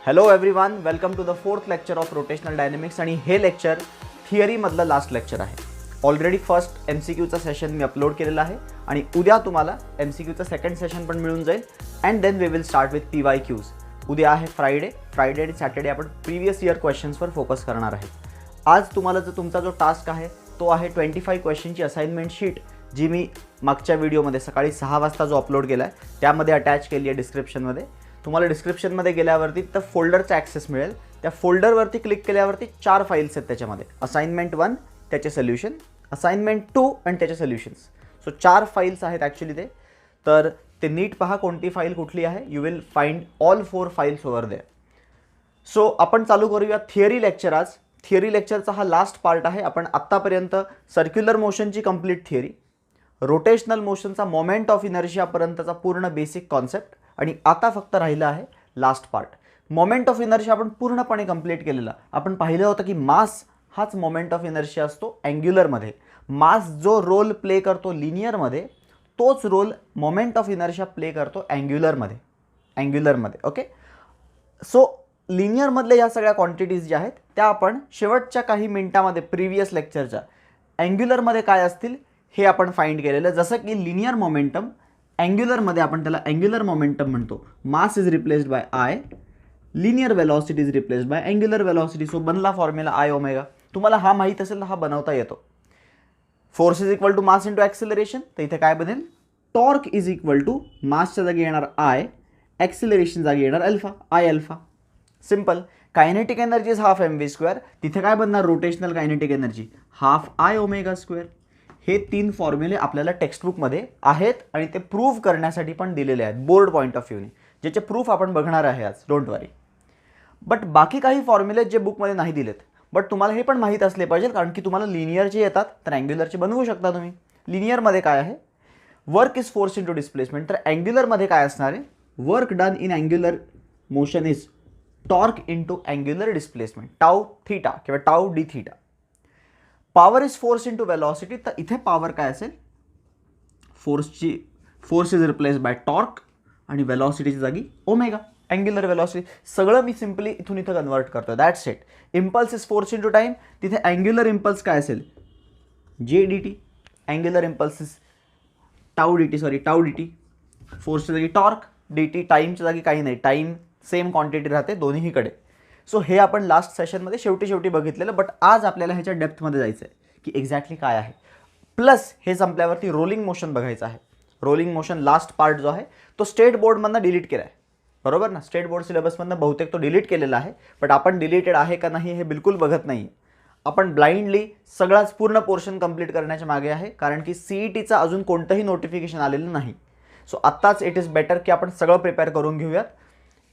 Hello everyone, welcome to the fourth lecture of rotational dynamics. आणि हे lecture थिअरीमधलं last lecture आहे. Already first MCQचा सेशन मी अपलोड केलेला आहे आणि उद्या तुम्हाला MCQचा सेकंड सेशन पण मिळून जाईल. And then we will start with PYQs. उद्या आहे फ्रायडे आणि सॅटर्डे आपण प्रिव्हियस इयर क्वेश्चन्सवर फोकस करणार आहे. आज तुम्हाला तुमचा जो टास्क आहे तो आहे 25 क्वेश्चनची असाइनमेंट शीट, जी मी मागच्या व्हिडिओमध्ये सकाळी 6 वाजता जो अपलोड केला आहे त्यामध्ये अटॅच केली आहे डिस्क्रिप्शनमध्ये. तुम्हाला डिस्क्रिप्शनमध्ये गेल्यावरती त्या फोल्डरचा ॲक्सेस मिळेल. त्या फोल्डरवरती क्लिक केल्यावरती 4 फाईल्स आहेत त्याच्यामध्ये. असाइनमेंट 1 त्याचे सोल्युशन, असाइनमेंट 2 आणि त्याचे सोल्युशन्स. सो 4 फाईल्स आहेत ॲक्च्युली ते. तर ते नीट पहा कोणती फाईल कुठली आहे. You will find all 4 files over there. So आपण चालू करूया थिअरी लेक्चर. आज थिअरी लेक्चरचा हा लास्ट पार्ट आहे. आपण आत्तापर्यंत सर्क्युलर मोशनची कंप्लीट थिअरी, रोटेशनल मोशनचा मोमेंट ऑफ इनर्शियापर्यंतचा पूर्ण बेसिक कॉन्सेप्ट आणि आता फक्त राहिलं आहे last part. Moment of inertia आपण पूर्णपणे कंप्लीट केलेला. आपण पाहिलं होतं की मास हाच मोमेंट ऑफ इनर्शिया असतो अँग्युलरमध्ये. मास जो रोल प्ले करतो लिनियरमध्ये तोच role moment of inertia play करतो अँग्युलरमध्ये. ओके, सो लिनियरमधल्या या सगळ्या क्वांटिटीज ज्या आहेत त्या आपण शेवटच्या काही मिनिटामध्ये प्रिव्हियस लेक्चरच्या अँग्युलरमध्ये काय असतील हे आपण फाइंड केलेलं. जसं की लिनियर मोमेंटम अँग्युलरमध्ये आपण त्याला अँग्युलर मोमेंटम म्हणतो. Mass is replaced by I, linear velocity is replaced by angular velocity. So बनला फॉर्म्युला I ओमेगा. तुम्हाला हा माहीत असेल तर हा बनवता येतो. Force is equal to mass into acceleration. तर इथे काय बनेल, टॉर्क इज इक्वल टू मासच्या जागी येणार I, ॲक्सिलरेशन जागी येणार alpha, I alpha. Simple. Kinetic energy is half mv². तिथे काय बनणार, rotational kinetic energy half I omega square. हे 3 फॉर्म्युले आपल्याला टेक्स्टबुकमध्ये आहेत आणि ते प्रूव्ह करण्यासाठी पण दिलेले आहेत बोर्ड पॉईंट ऑफ व्ह्यूने, ज्याचे प्रूफ आपण बघणार आहे आज. Don't worry. बट बाकी काही फॉर्म्युले जे बुकमध्ये नाही दिलेत, बट तुम्हाला हे पण माहीत असले पाहिजे, कारण की तुम्हाला लिनियरचे येतात तर अँग्युलरचे बनवू शकता तुम्ही. लिनियरमध्ये काय आहे, work is force into displacement. तर अँग्युलरमध्ये काय असणार आहे, work done in angular motion is torque into angular displacement, tau theta किंवा tau D theta. Power is force into velocity. तर इथे पॉवर काय असेल, force is replace by torque आणि वेलॉसिटीच्या जागी ओमेगा, अँग्युलर वेलॉसिटी. सगळं मी सिम्पली इथून इथं कन्वर्ट करतो. That's it. Impulse is force into time. तिथे अँग्युलर इम्पल्स काय असेल, JDT. Angular impulse is tau DT. फोर्सच्या जागी टॉर्क, DT. टाईमच्या जागी काही नाही, टाईम सेम क्वांटिटी राहते दोन्हीकडे. सो हे आपण लास्ट सेशनमध्ये शेवटी बघितलेलं. बट आज आपल्याला ह्याच्या डेप्थमध्ये जायचं आहे की एक्झॅक्टली काय आहे. प्लस हे संपल्यावरती रोलिंग मोशन बघायचं आहे. रोलिंग मोशन लास्ट पार्ट जो आहे तो स्टेट बोर्डमधनं डिलीट केला आहे, बरोबर ना. स्टेट बोर्ड सिलेबसमधनं बहुतेक तो डिलीट केलेला आहे. बट आपण डिलीटेड आहे का नाही हे बिलकुल बघत नाही. आपण ब्लाइंडली सगळाच पूर्ण पोर्शन कंप्लीट करण्याच्या मागे आहे, कारण की CETचा अजून कोणतंही नोटिफिकेशन आलेलं नाही. सो आत्ताच इट इज बेटर की आपण सगळं प्रिपेअर करून घेऊयात,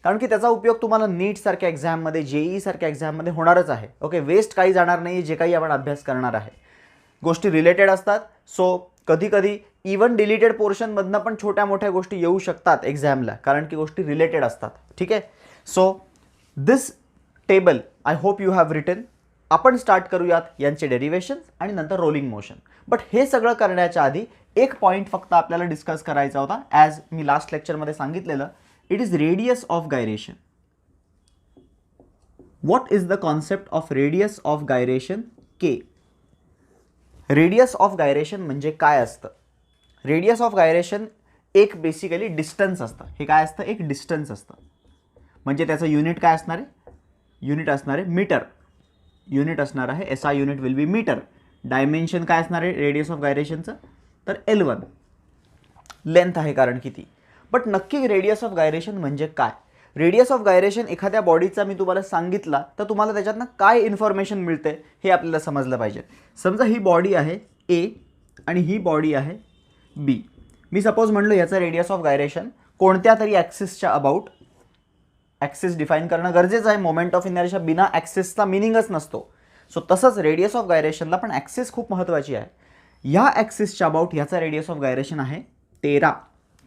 कारण की त्याचा उपयोग तुम्हाला नीटसारख्या एक्झाममध्ये, JEE सारख्या एक्झाममध्ये होणारच आहे. ओके, वेस्ट काही जाणार नाही. जे काही आपण अभ्यास करणार आहे गोष्टी रिलेटेड असतात. सो कधी इवन डिलीटेड पोर्शनमधनं पण छोट्या मोठ्या गोष्टी येऊ शकतात एक्झामला, कारण की गोष्टी रिलेटेड असतात. ठीक आहे. So this table I hope you have written. आपण स्टार्ट करूयात यांचे डेरिव्हेशन्स आणि नंतर रोलिंग मोशन. बट हे सगळं करण्याच्या आधी एक पॉईंट फक्त आपल्याला डिस्कस करायचा होता. ॲज मी लास्ट लेक्चरमध्ये सांगितलेलं, it is radius of gyration. What is the concept of radius of gyration? K. Radius of gyration म्हणजे काय असतं? Radius of gyration एक बेसिकली डिस्टन्स असतं. हे काय असतं, एक डिस्टन्स असतं. म्हणजे त्याचं युनिट काय असणार आहे, युनिट असणार आहे मीटर. युनिट असणार आहे SI unit will be metre. Dimension काय असणार आहे रेडियस ऑफ गायरेशनचं, तर L1. लेंथ आहे कारण किती. बट नक्की रेडियस ऑफ गायरेशन म्हणजे काय. रेडियस ऑफ गायरेशन एखाद्या बॉडीचा मी तुम्हाला सांगितला तर तुम्हाला त्याच्यातनं काय इन्फॉर्मेशन मिळते हे आपल्याला समजलं पाहिजे. समजा ही बॉडी आहे A आणि ही बॉडी आहे B. मी सपोज म्हणलो याचा रेडियस ऑफ गायरेशन कोणत्या तरी ॲक्सिसच्या अबाउट. ॲक्सिस डिफाईन करणं गरजेचं आहे. मोमेंट ऑफ इनर्शिया बिना ॲक्सिसचा मिनिंगच नसतो. सो तसंच रेडियस ऑफ गायरेशनला पण ॲक्सिस खूप महत्त्वाची आहे. ह्या ॲक्सिसच्या अबाउट याचा रेडियस ऑफ गायरेशन आहे 13.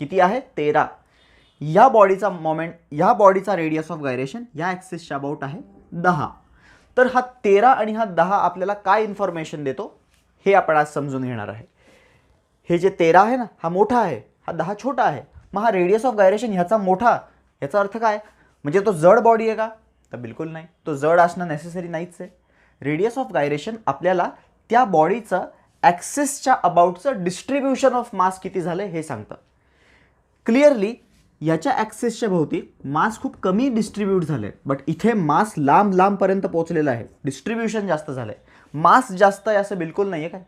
किती आहे, 13. या बॉडीचा मोमेंट, या बॉडीचा रेडियस ऑफ गायरेशन या ॲक्सिसच्या अबाउट आहे 10. तर हा 13 आणि हा 10 आपल्याला काय इन्फॉर्मेशन देतो हे आपण आज समजून घेणार आहे. हे जे 13 आहे ना, हा मोठा आहे, हा 10 छोटा आहे. मग हा रेडियस ऑफ गायरेशन ह्याचा मोठा, याचा अर्थ काय, म्हणजे तो जड बॉडी आहे का? तर बिलकुल नाही, तो जड असणं नेसेसरी नाहीच आहे. रेडियस ऑफ गायरेशन आपल्याला त्या बॉडीचं ॲक्सिसच्या अबाउटचं डिस्ट्रीब्युशन ऑफ मास किती झालं हे सांगतं. क्लिअरली याच्या ॲक्सिसच्या भोवती मास खूप कमी डिस्ट्रीब्यूट झाले, बट इथे मास लांब लांबपर्यंत पोहोचलेला आहे, डिस्ट्रीब्युशन जास्त झालं आहे. मास जास्त आहे असं बिलकुल नाही आहे काय,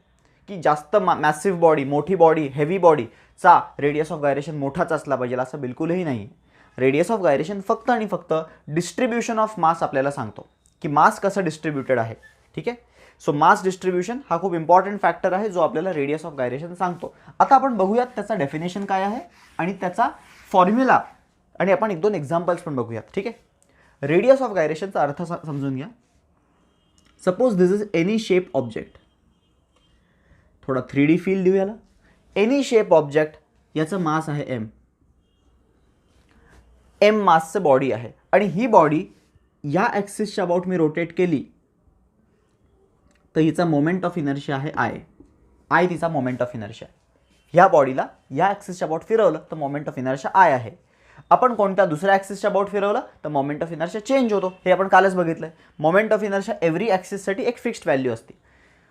की जास्त मॅसिव्ह बॉडी, मोठी बॉडी, हेवी बॉडीचा रेडियस ऑफ गायरेशन मोठाच असला पाहिजे असं बिलकुलही नाही. रेडियस ऑफ गायरेशन फक्त आणि फक्त डिस्ट्रीब्युशन ऑफ मास आपल्याला सांगतो की मास कसं डिस्ट्रीब्युटेड आहे. ठीक आहे, सो मास डिस्ट्रीब्युशन हा खूप इम्पॉर्टंट फॅक्टर आहे जो आपल्याला रेडियस ऑफ गायरेशन सांगतो. आता आपण बघूयात त्याचा डेफिनेशन काय आहे आणि त्याचा फॉर्म्युला, आणि आपण एक दोन एक्झाम्पल्स पण बघूयात. ठीक आहे, रेडियस ऑफ गायरेशनचा अर्थ समजून घ्या. Suppose this is any shape object, थोडा 3D फील देऊ याला. एनी शेप ऑब्जेक्ट, याचं मास आहे एम, एम मासचं बॉडी आहे आणि ही बॉडी या ॲक्सिसच्या अबाउट मी रोटेट केली तर हिचा मोमेंट ऑफ इनर्शिया आहे आय. आय तिचा मोमेंट ऑफ इनर्शिया. ह्या बॉडीला या ॲक्सिसच्या अबाउट फिरवलं तर मोमेंट ऑफ इनर्शिया आय आहे. आपण कोणत्या दुसऱ्या ॲक्सिसच्या अबाउट फिरवलं तर मोमेंट ऑफ इनर्शिया चेंज होतो, हे आपण कालच बघितलं आहे. मोमेंट ऑफ इनर्शिया एव्हरी ॲक्सिससाठी एक फिक्स्ड व्हॅल्यू असते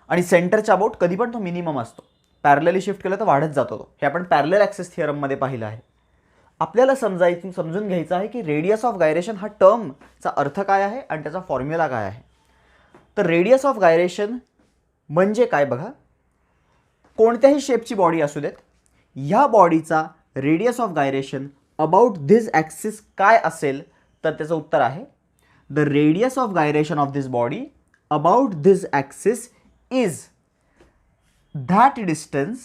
आणि सेंटरच्या अबाउट कधी पण तो मिनिमम असतो. पॅरलली शिफ्ट केलं तर वाढत जातो तो, हे आपण पॅरलल ॲक्सिस थिअरममध्ये पाहिलं आहे. आपल्याला समजून घ्यायचं आहे की रेडियस ऑफ गायरेशन हा टर्मचा अर्थ काय आहे आणि त्याचा फॉर्म्युला काय आहे. तर रेडियस ऑफ गायरेशन म्हणजे काय बघा, कोणत्याही शेपची बॉडी असू देत, ह्या बॉडीचा radius of gyration about this axis काय असेल, तर त्याचं उत्तर आहे the radius of gyration of this body about this axis is that distance,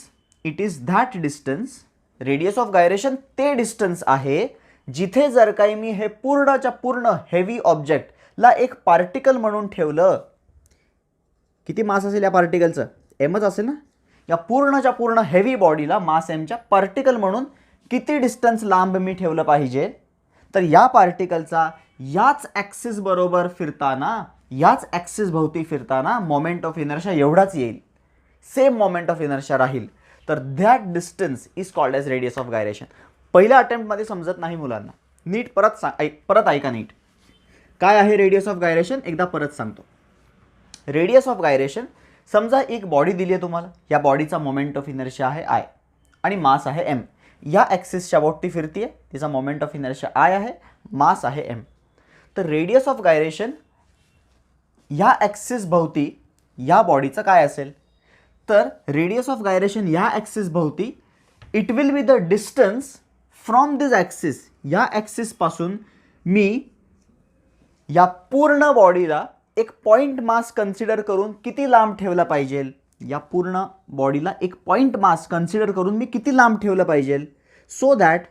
it is that distance. Radius of gyration ते डिस्टन्स आहे जिथे जर काही मी हे पूर्णच्या पूर्ण हेवी ऑब्जेक्टला एक पार्टिकल म्हणून ठेवलं, किती मास असेल या पार्टिकलचं? एमच असेल ना. या पूर्णच्या पूर्ण हेवी बॉडीला मास एमच्या पार्टिकल म्हणून किती डिस्टन्स लांब मी ठेवलं पाहिजे, तर या पार्टिकलचा याच ॲक्सिस बरोबर फिरताना, याच ॲक्सिस भोवती फिरताना मोमेंट ऑफ इनर्शिया एवढाच येईल, सेम मोमेंट ऑफ इनर्शिया राहील. तर that distance is called as radius of gyration. पहिल्या अटेम्प्टमध्ये समजत नाही मुलांना, नीट परत ऐका नीट. काय आहे रेडियस ऑफ गायरेशन एकदा परत सांगतो. रेडियस ऑफ गायरेशन, समजा एक बॉडी दिली आहे तुम्हाला, या बॉडीचा मोमेंट ऑफ इनर्शिया आहे आय आणि मास आहे एम. या ॲक्सिसच्या अबाउट ती फिरती आहे, तिचा मोमेंट ऑफ इनर्शिया आय आहे, मास आहे एम. तर रेडियस ऑफ गायरेशन या ॲक्सिस भोवती या बॉडीचं काय असेल, तर रेडियस ऑफ गायरेशन या ॲक्सिस भोवती it will be the distance from this axis. या ॲक्सिसपासून मी या पूर्ण बॉडीला एक पॉईंट मास कन्सिडर करून किती लांब ठेवला पाहिजे, या पूर्ण बॉडीला एक पॉईंट मास कन्सिडर करून मी किती लांब ठेवलं पाहिजे, सो दॅट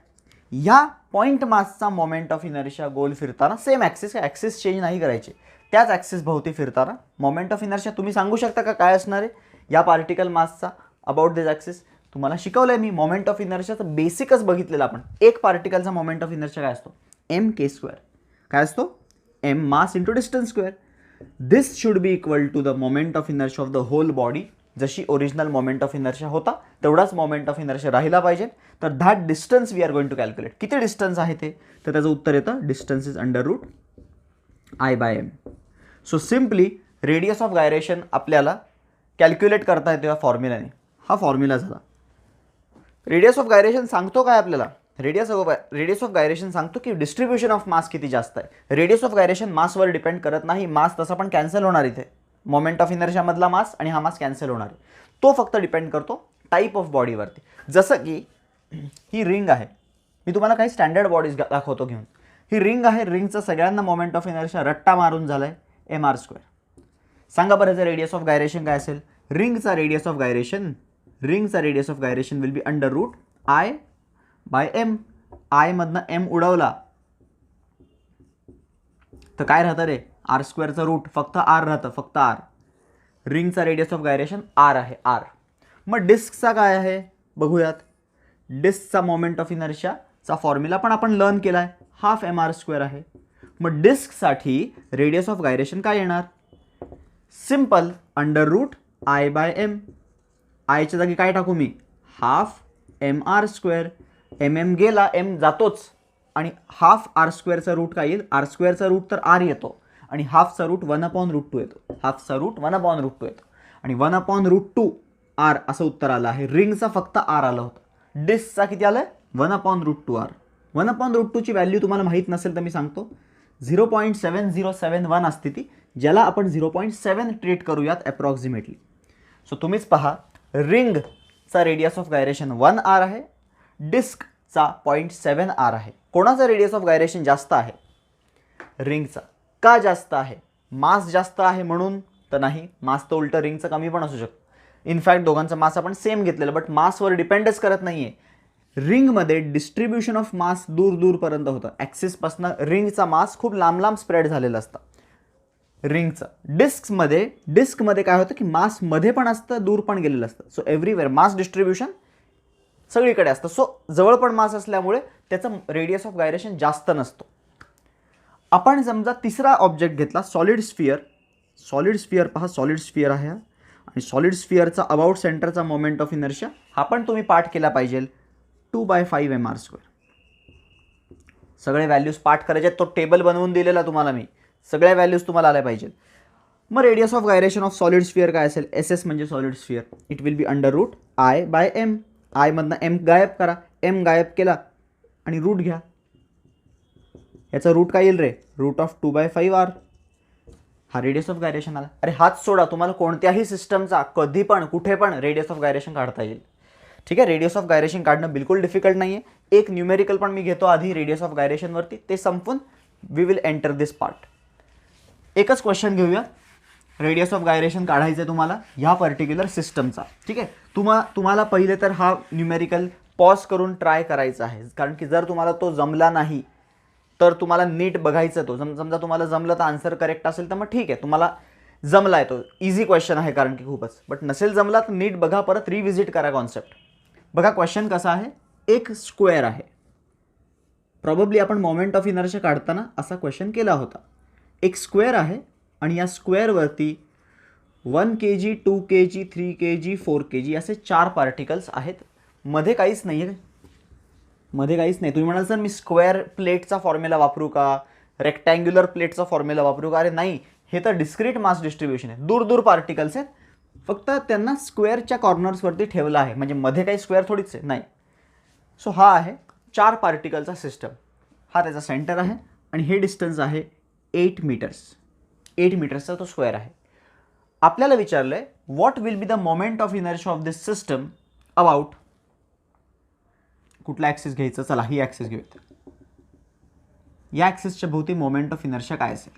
या पॉईंट मासचा मोमेंट ऑफ इनर्शिया गोल फिरताना सेम ॲक्सिस चेंज नाही करायचे, त्याच ॲक्सिस भोवती फिरताना मोमेंट ऑफ इनर्शिया तुम्ही सांगू शकता का काय असणार आहे या पार्टिकल मासचा अबाउट दिस ॲक्सिस? तुम्हाला शिकवलं आहे मी, मोमेंट ऑफ इनर्शियाचं बेसिकच बघितलेलं आपण. एक पार्टिकलचा मोमेंट ऑफ इनर्शिया काय असतो? M K square. काय असतो? M mass into distance square. This should be equal to the moment of inertia of the whole body. जशी ओरिजिनल मोमेंट ऑफ इनर्शिया होता तेवढाच मोमेंट ऑफ इनर्शिया राहिला पाहिजे. तर that distance we are going to calculate. किती distance आहे ते? तर त्याचं उत्तर येतं distance is under root I by M. So simply radius of gyration आपल्याला कॅल्क्युलेट करता येतो या फॉर्म्युलाने. हा फॉर्म्युला झाला. रेडियस ऑफ गायरेशन सांगतो काय आपल्याला? रेडियस ऑफ गायरेशन सांगतो की डिस्ट्रीब्युशन ऑफ मास किती जास्त आहे. रेडियस ऑफ गायरेशन मासवर डिपेंड करत नाही. मास तसा पण कॅन्सल होणार इथे. मोमेंट ऑफ इनर्शियामधला मास आणि हा मास कॅन्सल होणार आहे. तो फक्त डिपेंड करतो टाईप ऑफ बॉडीवरती. जसं की ही रिंग आहे, मी तुम्हाला काही स्टँडर्ड बॉडीज दाखवतो घेऊन. ही रिंग आहे, रिंगचं सगळ्यांना मोमेंट ऑफ इनर्शिया रट्टा मारून झाला आहे एम आर स्क्वेअर. सांगा बरं याचं रेडियस ऑफ गायरेशन काय असेल? रिंगचा radius of gyration will be under root I by M. I मधनं एम उडवला तर काय राहतं रे? आर स्क्वेअरचं रूट फक्त आर राहतं, फक्त आर. रिंगचा रेडियस ऑफ गायरेशन आर आहे, आर. मग डिस्कचा काय आहे बघूयात. डिस्कचा मोमेंट ऑफ इनर्शियाचा फॉर्म्युला पण आपण लर्न केला आहे, हाफ एम आर स्क्वेअर आहे. मग डिस्कसाठी रेडियस ऑफ गायरेशन काय येणार? Simple under root I by M. आयच्या जागी काय टाकू मी? Half M R square. M M गेला, एम जातोच, आणि हाफ आर स्क्वेअरचा रूट काय येईल, आर स्क्वेअरचा रूट तर आर येतो आणि हाफचा रूट 1/√2 येतो, हाफचा रूट 1/√2 येतो आणि 1/√2 आर असं उत्तर आलं आहे. रिंगचा फक्त आर आलं होतं, डिस्कचा किती आलं, 1/√2 आर. 1/√2 ची व्हॅल्यू तुम्हाला माहीत नसेल तर मी सांगतो, 0.7071 असते ती, ज्याला आपण 0.7 ट्रीट करूयात अप्रॉक्सिमेटली. सो तुम्हीच पहा, रिंगचा रेडियस ऑफ गायरेशन 1 आर आहे, डिस्कचा 0.7 आर आहे. कोणाचा रेडियस ऑफ गायरेशन जास्त आहे, रिंगचा. का जास्त आहे, मास जास्त आहे म्हणून तर नाही, मास तर उलटं रिंगचं कमी पण असू शकतं. इनफॅक्ट दोघांचा मास आपण सेम घेतलेलं, बट मासवर डिपेंडच करत नाही आहे. रिंगमध्ये डिस्ट्रीब्युशन ऑफ मास दूर दूरपर्यंत होतं, ॲक्सिसपासून रिंगचा मास खूप लांब लांब स्प्रेड झालेला असतं रिंगचं. डिस्कमध्ये काय होतं की मास मध्ये पण असतं, दूर पण गेलेलं असतं. सो एव्हरीवेअर मास डिस्ट्रीब्युशन सगळीकडे असतं. सो जवळ पण मास असल्यामुळे त्याचं रेडियस ऑफ गायरेशन जास्त नसतो. आपण समजा तिसरा ऑब्जेक्ट घेतला, सॉलिड स्फिअर. सॉलिड स्फिअर पहा, सॉलिड स्फिअर आहे आणि सॉलिड स्फिअरचा अबाउट सेंटरचा मोमेंट ऑफ इनर्शिया हा पण तुम्ही पाठ केला पाहिजे, 2/5 mr². सगळे व्हॅल्यूज पाठ करायचे, तो टेबल बनवून दिलेला तुम्हाला मी, सगळ्या व्हॅल्यूज तुम्हाला आल्या पाहिजेत. मग radius of gyration of solid sphere काय असेल, SS म्हणजे solid sphere, it will be √I/m. I मधनं m गायब करा, m गायब केला आणि रूट घ्या. याचा रूट काय येईल रे, √2/5r. हा रेडियस ऑफ गायरेशन आला. अरे हात सोडा, तुम्हाला कोणत्याही सिस्टमचा कधी पण कुठे पण रेडियस ऑफ गायरेशन काढता येईल. ठीक आहे, रेडियस ऑफ गायरेशन काढणं बिलकुल डिफिकल्ट नाही आहे. एक न्यूमेरिकल पण मी घेतो आधी रेडियस ऑफ गायरेशनवरती, ते संपून we will enter this part. एकच क्वेश्चन घेऊया, रेडियस ऑफ गायरेशन काढायचं आहे तुम्हाला ह्या पर्टिक्युलर सिस्टमचा. ठीक आहे, तुम्हाला पहिले तर हा न्यूमेरिकल पॉज करून ट्राय करायचा आहे, कारण की जर तुम्हाला तो जमला नाही तर तुम्हाला नीट बघायचं. तो समजा तुम्हाला जमलं तर आन्सर करेक्ट असेल तर मग ठीक आहे, तुम्हाला जमला आहे, तो इझी क्वेश्चन आहे कारण की खूपच. बट नसेल जमला तर नीट बघा, परत रिव्हिजिट करा कॉन्सेप्ट. बघा क्वेश्चन कसा आहे, एक स्क्वेअर आहे. प्रॉबेबली आपण मोमेंट ऑफ इनर्शिया काढताना असा क्वेश्चन केला होता. एक स्क्वेअर आहे आणि या स्क्वेअरवरती 1 kg, 2 kg, 3 kg, 4 kg असे 4 पार्टिकल्स आहेत. मध्ये काहीच नाही आहे, मध्ये काहीच नाही. तुम्ही म्हणाल सर मी स्क्वेअर प्लेटचा फॉर्म्युला वापरू का, रेक्टँग्युलर प्लेटचा फॉर्म्युला वापरू का. अरे नाही, हे तर डिस्क्रीट मास डिस्ट्रीब्युशन आहे, दूर दूर पार्टिकल्स आहेत, फक्त त्यांना स्क्वेअरच्या कॉर्नर्सवरती ठेवलं आहे, म्हणजे मध्ये काही स्क्वेअर थोडीच आहे, नाही. सो हा आहे 4 पार्टिकलचा सिस्टम, हा त्याचा सेंटर आहे आणि हे डिस्टन्स आहे 8 मीटर्स. 8 मीटर्सचा तो स्क्वेअर आहे. आपल्याला विचारलं आहे what will be the moment of inertia of this system about, कुठला ॲक्सिस घ्यायचं, चला ही ॲक्सिस घेऊयात. या ॲक्सिसच्या भोवती मोमेंट ऑफ इनर्शिया काय असेल,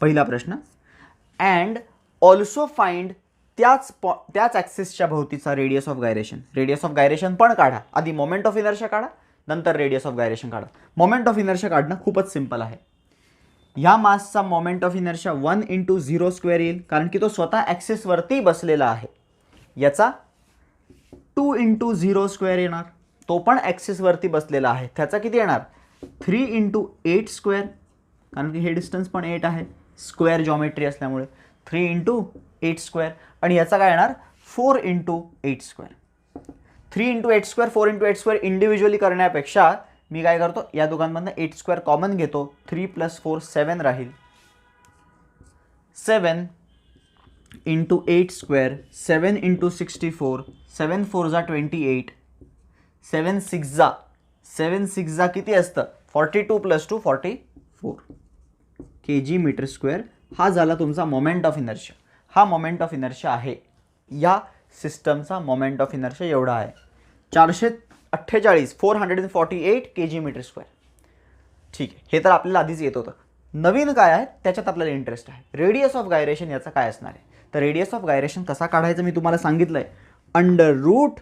पहिला प्रश्न. अँड ऑल्सो फाइंड त्याच ॲक्सिसच्या भोवतीचा radius of gyration. Radius of gyration पण काढा, आधी मोमेंट ऑफ इनर्शिया काढा, नंतर रेडियस ऑफ गायरेशन काढा. मोमेंट ऑफ इनर्शिया काढणं खूपच सिंपल आहे. ह्या मासचा मोमेंट ऑफ इनर्शिया 1 × 0² येईल, कारण की तो स्वतः ॲक्सिसवरती बसलेला आहे. याचा 2 × 0² येणार, तो पण ॲक्सिसवरती बसलेला आहे, त्याचा किती येणार 3 × 8², कारण की हे डिस्टन्स पण 8 आहे, स्क्वेअर जॉमेट्री असल्यामुळे 3 × 8². आणि याचा काय येणार 4 × 8². 3 × 8², 4 × 8² इंडिव्हिज्युअली करण्यापेक्षा मी काय करतो, या दोघांमधनं 8² कॉमन घेतो, 3 + 4 7 राहील. 7 × 8², 7 × 64, 7 4 = 28, 7 6 जा किती असतं 42 + 2 44 kg/m². हा झाला तुमचा मोमेंट ऑफ इनर्शिया. हा मोमेंट ऑफ इनर्शिया आहे, या सिस्टमचा मोमेंट ऑफ इनर्शिया एवढा आहे 448 kg/m². ठीक आहे, हे तर आपल्याला आधीच येत होतं. नवीन काय आहे त्याच्यात आपल्याला इंटरेस्ट आहे, रेडियस ऑफ गायरेशन याचा काय असणार आहे. तर रेडियस ऑफ गायरेशन कसा काढायचं मी तुम्हाला सांगितलं आहे, √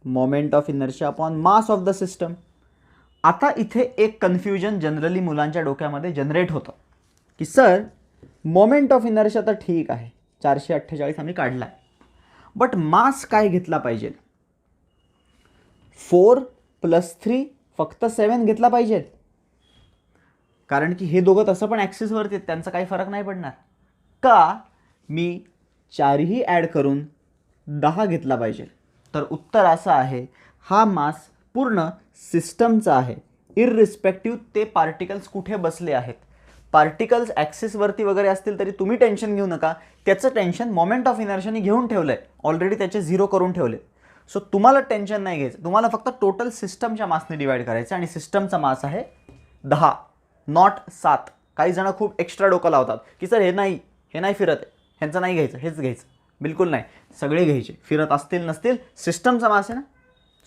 moment of inertia upon mass of the system. आता इथे एक कन्फ्युजन जनरली मुलांच्या डोक्यामध्ये जनरेट होतं की सर मोमेंट ऑफ इनर्शिया तर ठीक आहे 448 आम्ही काढला आहे, बट मास काय घेतला पाहिजे. 4 + 3 फक्त 7 घेतला पाहिजे, कारण की हे दोघं तसं पण ॲक्सिसवरती आहेत, त्यांचा काही फरक नाही पडणार. का मी 4ही ॲड करून 10 घेतला पाहिजे. तर उत्तर असं आहे, हा मास पूर्ण सिस्टमचा आहे, इररिस्पेक्टिव्ह ते पार्टिकल्स कुठे बसले आहेत. पार्टिकल्स ॲक्सिसवरती वगैरे असतील तरी तुम्ही टेन्शन घेऊ नका, त्याचं टेन्शन मोमेंट ऑफ इनर्शियाने घेऊन ठेवलं आहे, ऑलरेडी त्याचे 0 करून ठेवले. सो तुम्हाला टेन्शन नाही घ्यायचं, तुम्हाला फक्त टोटल सिस्टमच्या मासने डिवाइड करायचं आणि सिस्टमचा मास आहे 10, नॉट 7. काही जण खूप एक्स्ट्रा डोकं लावतात की सर हे नाही फिरत आहे, ह्यांचं नाही घ्यायचं, हेच घ्यायचं. बिलकुल नाही, सगळे घ्यायचे, फिरत असतील नसतील. सिस्टमचा मास आहे ना,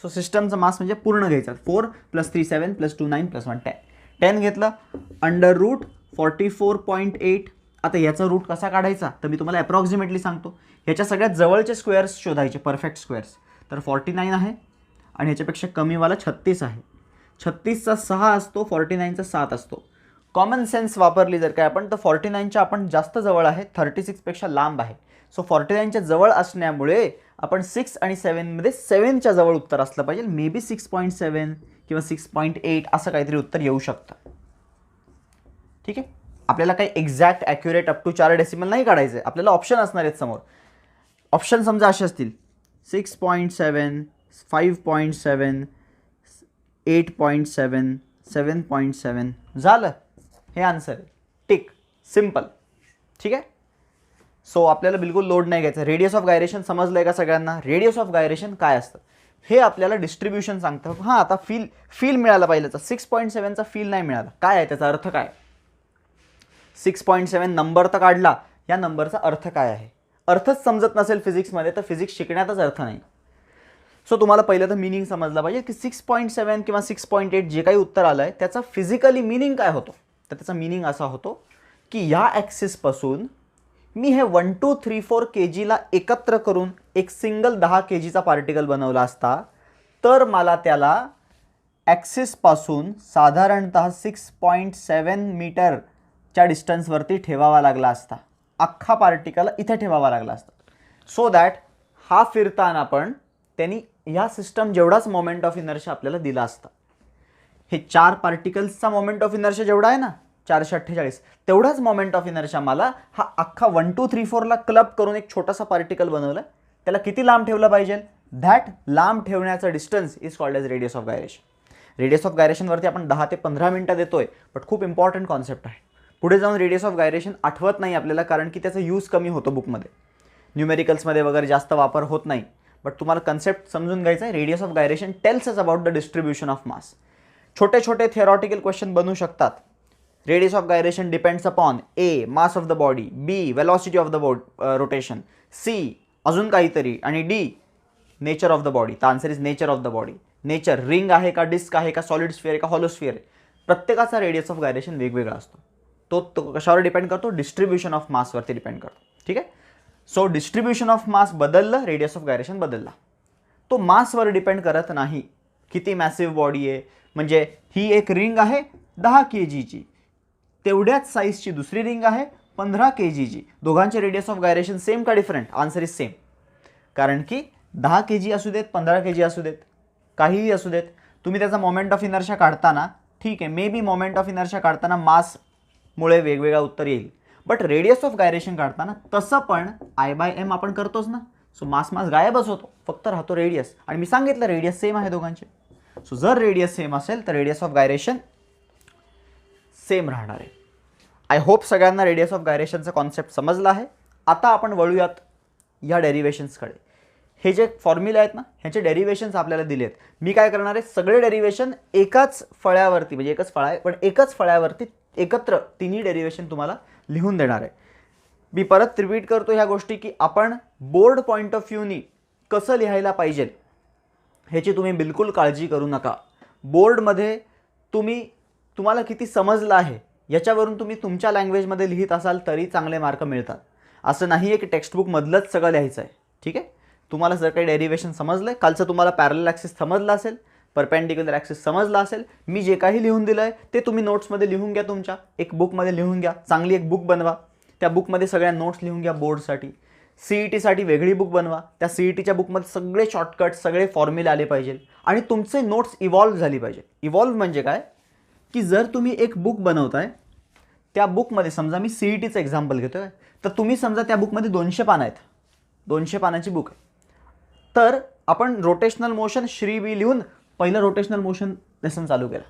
सो सिस्टमचा मास म्हणजे पूर्ण घ्यायचा. 4 + 3 7 + 2 9 + 1 10. 10 घेतलं, √44.8. आता याचा रूट कसा काढायचा तर मी तुम्हाला अप्रॉक्सिमेटली सांगतो. ह्याच्या सगळ्यात जवळचे स्क्वेअर्स शोधायचे, परफेक्ट स्क्वेअर्स. तर 49 आहे आणि ह्याच्यापेक्षा कमीवाला 36 आहे. 36चा 6 असतो, 49चा 7 असतो. कॉमन सेन्स वापरली जर काय आपण तर 49च्या आपण जास्त जवळ आहे, 36पेक्षा लांब आहे. सो 49च्या जवळ असण्यामुळे आपण 6 आणि 7मध्ये 7च्या जवळ उत्तर असलं पाहिजे. मे बी 6.7 किंवा 6.8 असं काहीतरी उत्तर येऊ शकतं. ठीक आहे, आपल्याला काही exact accurate up to 4 decimal नाही काढायचं आहे, आपल्याला ऑप्शन असणार आहेत समोर. ऑप्शन समजा असे असतील 6.7, 5.7, 8.7, 7.7. झालं, हे आन्सर आहे. Tick, simple. ठीक आहे. सो आपल्याला बिलकुल लोड नाही घ्यायचा. रेडियस ऑफ गायरेशन समजलं आहे का सगळ्यांना? रेडियस ऑफ गायरेशन काय असतं हे आपल्याला डिस्ट्रीब्युशन सांगतं. हां, आता फील मिळाला पाहिजे. 6.7चा फील नाही मिळाला, काय आहे त्याचा अर्थ काय? 6.7 नंबर तर काढला, या नंबरचा अर्थ काय आहे? अर्थच समजत नसेल फिजिक्समध्ये तर फिजिक्स शिकण्यातच अर्थ नाही. सो तुम्हाला पहिलं तर मिनिंग समजला पाहिजे की 6.7 किंवा 6.8 जे काही उत्तर आलं आहे त्याचा फिजिकली मिनिंग काय होतो. तर त्याचा मिनिंग असा होतो की या ॲक्सिसपासून मी हे 1 2 3 4 kgला एकत्र करून एक सिंगल 10 kgचा पार्टिकल बनवला असता तर मला त्याला ॲक्सिसपासून साधारणतः 6.7 मीटरच्या डिस्टन्सवरती ठेवावा लागला असता. अख्खा पार्टिकल इथे ठेवावा लागला असता. सो दॅट हा फिरताना पण त्यांनी ह्या सिस्टम जेवढाच मोमेंट ऑफ इनर्शिया आपल्याला दिला असता. हे 4 पार्टिकल्सचा मोमेंट ऑफ इनर्शिया जेवढा आहे ना 448, तेवढाच मोमेंट ऑफ इनर्शिया मला हा अख्खा 1 2 3 4ला क्लब करून एक छोटासा पार्टिकल बनवला. त्याला किती लांब ठेवलं पाहिजे? दॅट लांब ठेवण्याचा distance is called as radius of gyration. Radius of गायरेशनवरती आपण 10 ते 15 मिनिटं देतोय, बट खूप इम्पॉर्टंट कॉन्सेप्ट आहे. पुढे जाऊन रेडियस ऑफ गायरेशन आठवत नाही आपल्याला, कारण की त्याचा यूज कमी होतो बुकमध्ये, न्यूमेरिकल्समध्ये वगैरे जास्त वापर होत नाही. बट तुम्हाला कन्सेप्ट समजून घ्यायचा आहे. Radius of gyration tells us about the distribution of mass. छोटे छोटे थिअरॉटिकल क्वेश्चन बनू शकतात. Radius of gyration depends upon A mass of the body, B velocity of the rotation, C अजून काहीतरी आणि D nature of the body. तर answer is nature of the body. Nature ring आहे का, disk आहे का, सॉलिड स्फिअर आहे का, हॉलो स्फिअर आहे. प्रत्येकाचा रेडियस ऑफ गायरेशन वेगवेगळा असतो. तो कशावर डिपेंड करतो? डिस्ट्रीब्युशन ऑफ मासवरती डिपेंड करतो. ठीक आहे. सो डिस्ट्रीब्युशन ऑफ मास बदललं, रेडियस ऑफ गायरेशन बदलला. तो मासवर डिपेंड करत नाही. किती मॅसिव्ह बॉडी आहे, म्हणजे ही एक रिंग आहे 10 kgची, तेवढ्याच साईजची दुसरी रिंग आहे 15 kgची. दोघांचे रेडियस ऑफ गायरेशन सेम का डिफरंट? Answer is same. कारण की 10 kg असू देत, 15 kg असू देत, काहीही असू देत, तुम्ही त्याचा मोमेंट ऑफ इनर्शिया काढताना, ठीक आहे, may be moment of inertia काढताना मासमुळे वेगवेगळा उत्तर येईल. बट रेडियस ऑफ गायरेशन काढताना तसं पण I/m आपण करतोच ना. सो मास गायबच होतो, फक्त राहतो रेडियस. आणि मी सांगितलं रेडियस सेम आहे दोघांचे. सो जर रेडियस सेम असेल तर रेडियस ऑफ गायरेशन सेम राहणार आहे. आय होप सगळ्यांना रेडियस ऑफ गायरेशनचा कॉन्सेप्ट समजला आहे. आता आपण वळूयात या डेरिव्हेशन्सकडे. हे जे फॉर्म्युले आहेत ना ह्याचे डेरिव्हेशन्स आपल्याला दिले आहेत. मी काय करणार आहे, सगळे डेरिव्हेशन एकाच फळ्यावरती, म्हणजे एकच फळा आहे पण एकाच फळ्यावरती एकत्र तिन्ही डेरिव्हेशन तुम्हाला लिहून देणार आहे. मी परत रिपीट करतो ह्या गोष्टी की आपण बोर्ड पॉईंट ऑफ व्ह्यूनी कसं लिहायला पाहिजे ह्याची तुम्ही बिलकुल काळजी करू नका. बोर्डमध्ये तुम्हाला किती समजलं आहे याच्यावरून तुम्ही तुमच्या लँग्वेजमध्ये लिहित असाल तरी चांगले मार्क मिळतात. असं नाही आहे की टेक्स्टबुकमधलंच सगळं लिहायचं आहे. ठीक आहे. तुम्हाला जर काही डेरिव्हेशन समजलं आहे, कालचं तुम्हाला पॅरलल ॲक्सिस समजला असेल, परपेंडिक्युलर ॲक्सिस समजला असेल, मी जे काही लिहून दिलं आहे ते तुम्ही नोट्समध्ये लिहून घ्या, तुमच्या एक बुकमध्ये लिहून घ्या. चांगली एक बुक बनवा, त्या बुकमध्ये सगळ्या नोट्स लिहून घ्या. बोर्डसाठी CETसाठी वेगळी बुक बनवा, त्या CETच्या बुकमध्ये सगळे शॉर्टकट, सगळे फॉर्म्युले आले पाहिजे आणि तुमचे नोट्स इव्हॉल्व झाली पाहिजे. इव्हॉल्व म्हणजे काय की जर तुम्ही एक बुक बनवताय, त्या बुकमध्ये समजा मी CETचं एक्झाम्पल घेतो आहे, तर तुम्ही समजा त्या बुकमध्ये 200 पानं आहेत, 200 पानाची बुक आहे, तर आपण रोटेशनल मोशन श्री बी लिहून पहिलं रोटेशनल मोशन लेसन चालू केलं.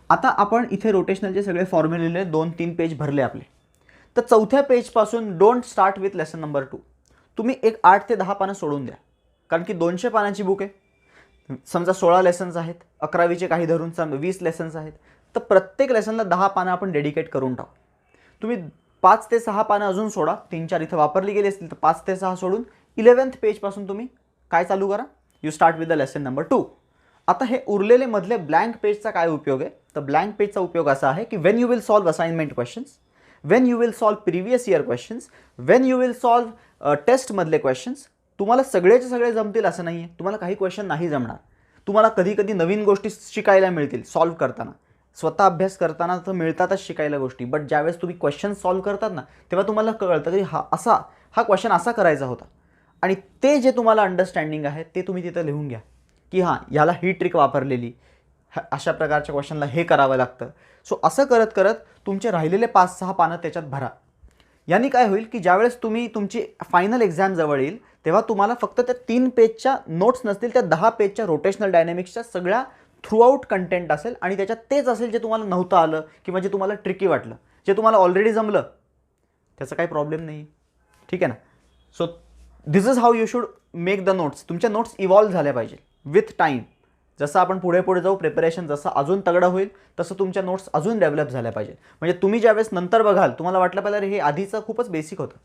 आता आपण इथे रोटेशनलचे सगळे फॉर्म्युले लिहिले, 2-3 पेज भरले आपले. तर चौथ्या पेजपासून don't start with lesson number 2. तुम्ही एक 8 ते 10 पानं सोडून द्या, कारण की 200 पानांची बुक आहे. समजा 16 लेसन्स आहेत, 11वीचे काही धरून 20 लेसन्स आहेत, तर प्रत्येक लेसनला 10 पानं आपण डेडिकेट करून टाकू. तुम्ही 5 ते 6 पानं अजून सोडा, 3-4 इथं वापरली गेली असतील तर 5 ते 6 सोडून 11th पेजपासून तुम्ही काय चालू करा, you start with the lesson number 2. आता हे उरलेले मधले ब्लँक पेजचा काय उपयोग आहे, तर ब्लँक पेजचा उपयोग असा आहे की when you will solve assignment questions, when you will solve previous year questions, when you will solve टेस्टमधले क्वेश्चन्स, तुम्हाला सगळेचे सगळे जमतील असं नाही आहे. तुम्हाला काही क्वेश्चन नाही जमणार. तुम्हाला कधी कधी नवीन गोष्टी शिकायला मिळतील सॉल्व करताना. स्वतः अभ्यास करताना तर मिळतातच शिकायला गोष्टी, बट ज्यावेळेस तुम्ही क्वेश्चन सॉल्व करतात ना, तेव्हा तुम्हाला कळतं की हा क्वेश्चन असा करायचा होता. आणि ते जे तुम्हाला अंडरस्टँडिंग आहे ते तुम्ही तिथं लिहून घ्या की हां, याला ही ट्रिक वापरलेली, अशा प्रकारच्या क्वेश्चनला हे करावं लागतं. सो असं करत करत तुमचे राहिलेले 5-6 पानं त्याच्यात भरा. यांनी काय होईल की ज्यावेळेस तुम्ही तुमची फायनल एक्झाम जवळ येईल तेव्हा तुम्हाला फक्त त्या 3 पेजच्या नोट्स नसतील, त्या 10 पेजच्या रोटेशनल डायनॅमिक्सच्या सगळ्या थ्रूआउट कंटेंट असेल आणि त्याच्यात तेच असेल जे तुम्हाला नव्हतं आलं किंवा जे तुम्हाला ट्रिकी वाटलं. जे तुम्हाला ऑलरेडी जमलं त्याचा काही प्रॉब्लेम नाही, ठीक आहे ना. So this is how you should make the notes. तुमच्या नोट्स इव्हॉल्व झाल्या पाहिजे विथ टाईम. जसं आपण पुढे पुढे जाऊ, प्रिपरेशन जसं अजून तगडं होईल तसं तुमच्या नोट्स अजून डेव्हलप झाल्या पाहिजे. म्हणजे तुम्ही ज्यावेळेस नंतर बघाल तुम्हाला वाटलं पाहिजे अरे हे आधीचं खूपच बेसिक होतं,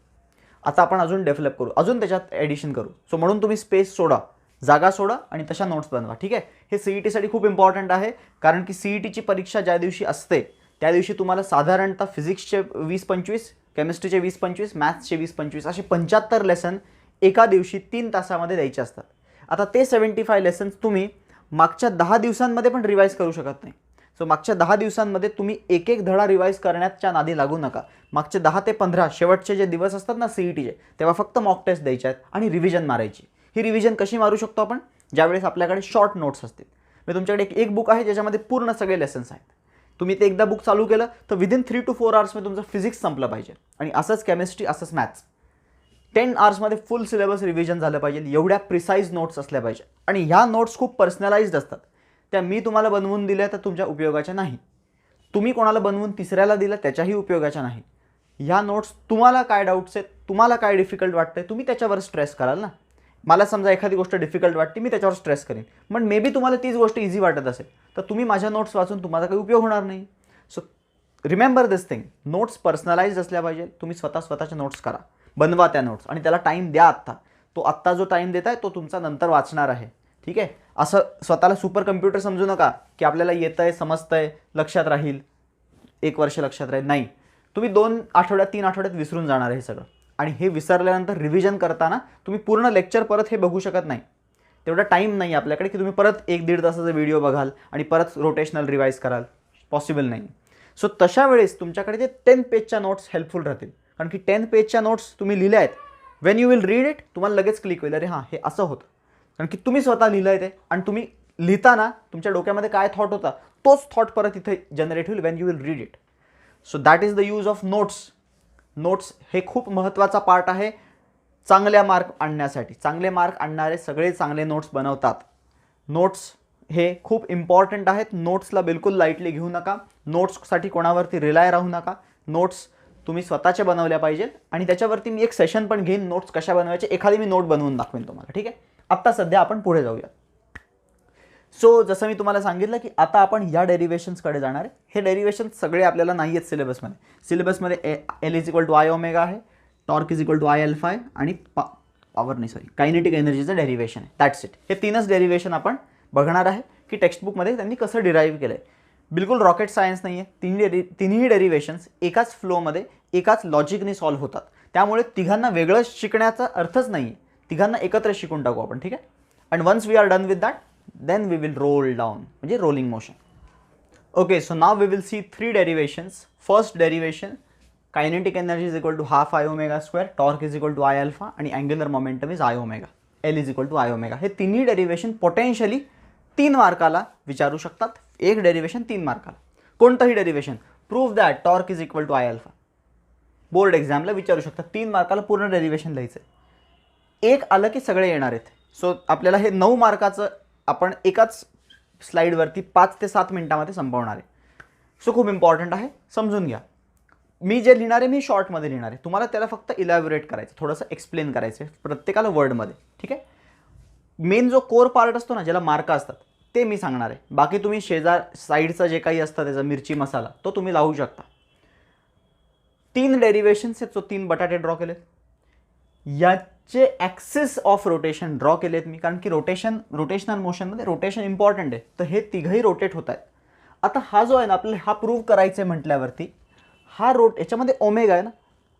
आता आपण अजून डेव्हलप करू, अजून त्याच्यात ॲडिशन करू. सो म्हणून तुम्ही स्पेस सोडा, जागा सोडा आणि तशा नोट्स बनवा, ठीक आहे. हे CETसाठी खूप इम्पॉर्टंट आहे, कारण की CETची परीक्षा ज्या दिवशी असते त्या दिवशी तुम्हाला साधारणतः फिजिक्सचे 20-25, केमिस्ट्रीचे 20-25, मॅथ्सचे 20-25 असे 75 लेसन एका दिवशी 3 तासामध्ये द्यायचे असतात. आता ते 75 लेसन्स तुम्ही मागच्या 10 दिवसांमध्ये पण रिवाईज करू शकत नाही. सो मागच्या 10 दिवसांमध्ये तुम्ही एक एक धडा रिवाईज करण्याच्या नादी लागू नका. मागचे 10 ते 15 शेवटचे जे दिवस असतात ना CETचे, तेव्हा फक्त मॉक टेस्ट द्यायचे आहेत आणि रिव्हिजन मारायची. ही रिव्हिजन कशी मारू शकतो आपण, ज्यावेळेस आपल्याकडे शॉर्ट नोट्स असतील. म्हणजे तुमच्याकडे एक बुक आहे ज्याच्यामध्ये पूर्ण सगळे लेसन्स आहेत. तुम्ही ते एकदा बुक चालू केलं तर विदिन 3 to 4 आवर्समध्ये तुमचं फिजिक्स संपलं पाहिजे, आणि असंच केमिस्ट्री, असंच मॅथ्स. 10 आवर्समध्ये फुल सिलेबस रिव्हिजन झालं पाहिजे, एवढ्या प्रिसाईज नोट्स असल्या पाहिजे. आणि ह्या नोट्स खूप पर्सनलाइज्ड असतात. त्या मी तुम्हाला बनवून दिल्या तर तुमच्या उपयोगाच्या नाही, तुम्ही कोणाला बनवून तिसऱ्याला दिलं त्याच्याही उपयोगाच्या नाही. ह्या नोट्स तुम्हाला काय डाऊट्स आहेत, तुम्हाला काय डिफिकल्ट वाटतंय, तुम्ही त्याच्यावर स्ट्रेस कराल ना. मला समजा एखादी गोष्ट डिफिकल्ट वाटते, मी त्याच्यावर स्ट्रेस करेन, पण मे बी तुम्हाला तीच गोष्ट इझी वाटत असेल तर तुम्ही माझ्या नोट्स वाचून तुम्हाला काही उपयोग होणार नाही. So remember this thing, notes personalised असल्या पाहिजे. तुम्ही स्वतःच्या नोट्स करा, बनवा त्या नोट्स आणि त्याला टाईम द्या. आत्ता जो टाईम देताय तो तुमचा नंतर वाचणार आहे, ठीक आहे. असं स्वतःला सुपर कम्प्युटर समजू नका की आपल्याला येतंय, समजतंय, लक्षात राहील, 1 वर्ष लक्षात राहील. नाही, तुम्ही 2 आठवड्यात 3 आठवड्यात विसरून जाणार आहे हे सगळं. आणि हे विसरल्यानंतर रिव्हिजन करताना तुम्ही पूर्ण लेक्चर परत हे बघू शकत नाही. तेवढा टाईम नाही आपल्याकडे की तुम्ही परत 1-1.5 तासाचा व्हिडिओ बघाल आणि परत रोटेशनल रिवाईज कराल, पॉसिबल नाही. सो तशा वेळेस तुमच्याकडे ते 10 पेजच्या नोट्स हेल्पफुल राहतील, कारण की 10 पेजच्या नोट्स तुम्ही लिहिल्या आहेत. Wien you will read it तुम्हाला लगेच क्लिक होईल, अरे हां हे असं होतं, कारण की तुम्ही स्वतः लिहिलं आहे ते. आणि तुम्ही लिहिताना तुमच्या डोक्यामध्ये काय थॉट होता तोच थॉट परत इथे जनरेट होईल Wien you will read it. So that is the use of notes. Notes हे खूप महत्त्वाचा पार्ट आहे चांगल्या मार्क आणण्यासाठी. चांगले मार्क आणणारे सगळे चांगले नोट्स बनवतात. नोट्स हे खूप इम्पॉर्टंट आहेत. नोट्सला बिलकुल लाईटली घेऊ नका. नोट्ससाठी कोणावरती रिलाय राहू नका. नोट्स तुम्ही स्वतःचे बनवल्या पाहिजेत आणि त्याच्यावरती मी एक सेशन पण घेईन, नोट्स कशा बनवायचे, एखादी मी नोट बनवून दाखवेन तुम्हाला, ठीक आहे. आत्ता सध्या आपण पुढे जाऊया. सो जसं मी तुम्हाला सांगितलं की आता आपण या डेरिव्हेशन्सकडे जाणार आहे. हे डेरिव्हेशन्स सगळे आपल्याला नाही आहेत सिलेबसमध्ये. सिलेबसमध्ये L = I ओमेगा आहे, टॉर्क = I अल्फा आहे आणि कायनेटिक एनर्जीचं डेरिव्हेशन आहे. That's it. हे 3च डेरिव्हेशन आपण बघणार आहे की टेक्स्टबुकमध्ये त्यांनी कसं डिराईव्ह केलं आहे. बिलकुल रॉकेट सायन्स नाही आहे. तिन्ही डेरिव्हेशन्स एकाच फ्लोमध्ये एकाच लॉजिकने सॉल्व्ह होतात. त्यामुळे तिघांना वेगळं शिकण्याचा अर्थच नाही आहे. तिघांना एकत्र शिकून टाकू आपण, ठीक आहे. And once we are done with that then we will roll down, म्हणजे rolling motion. Okay, so now we will see 3 derivations. First derivation, kinetic energy is equal to half I omega square, torque is equal to I alpha आणि angular momentum is I omega, L is equal to I omega. हे तिन्ही derivation potentially 3 मार्काला विचारू शकतात. एक derivation 3 मार्काला. कोणतंही derivation, prove that torque is equal to I alpha, board एक्झामला विचारू शकतात. 3 मार्काला पूर्ण डेरिव्हेशन लिहायचं आहे. एक आलं की सगळे येणार आहेत. सो आपल्याला हे 9 मार्काचं आपण एकाच स्लाईडवरती 5 ते 7 मिनिटामध्ये संपवणार आहे. सो खूप इम्पॉर्टंट आहे, समजून घ्या. मी जे लिहिणार आहे मी शॉर्टमध्ये लिहिणार आहे, तुम्हाला त्याला फक्त इलॅबोरेट करायचं, थोडंसं एक्सप्लेन करायचं आहे प्रत्येकाला वर्डमध्ये. ठीक आहे. मेन जो कोर पार्ट असतो ना, ज्याला मार्क असतात, ते मी सांगणार आहे. बाकी तुम्ही शेजार साईडचं जे काही असतं त्याचा मिरची मसाला तो तुम्ही लावू शकता. 3 डेरिवेशन्स आहेत, सो 3 बटाटे ड्रॉ केलेत. याचे ॲक्सिस ऑफ रोटेशन ड्रॉ केलेत मी, कारण की रोटेशनल मोशनमध्ये रोटेशन इम्पॉर्टंट आहे. तर हे तिघही रोटेट होत आहेत. आता हा जो आहे ना, आपल्याला हा प्रूव्ह करायचं आहे म्हटल्यावरती हा याच्यामध्ये ओमेगा आहे ना,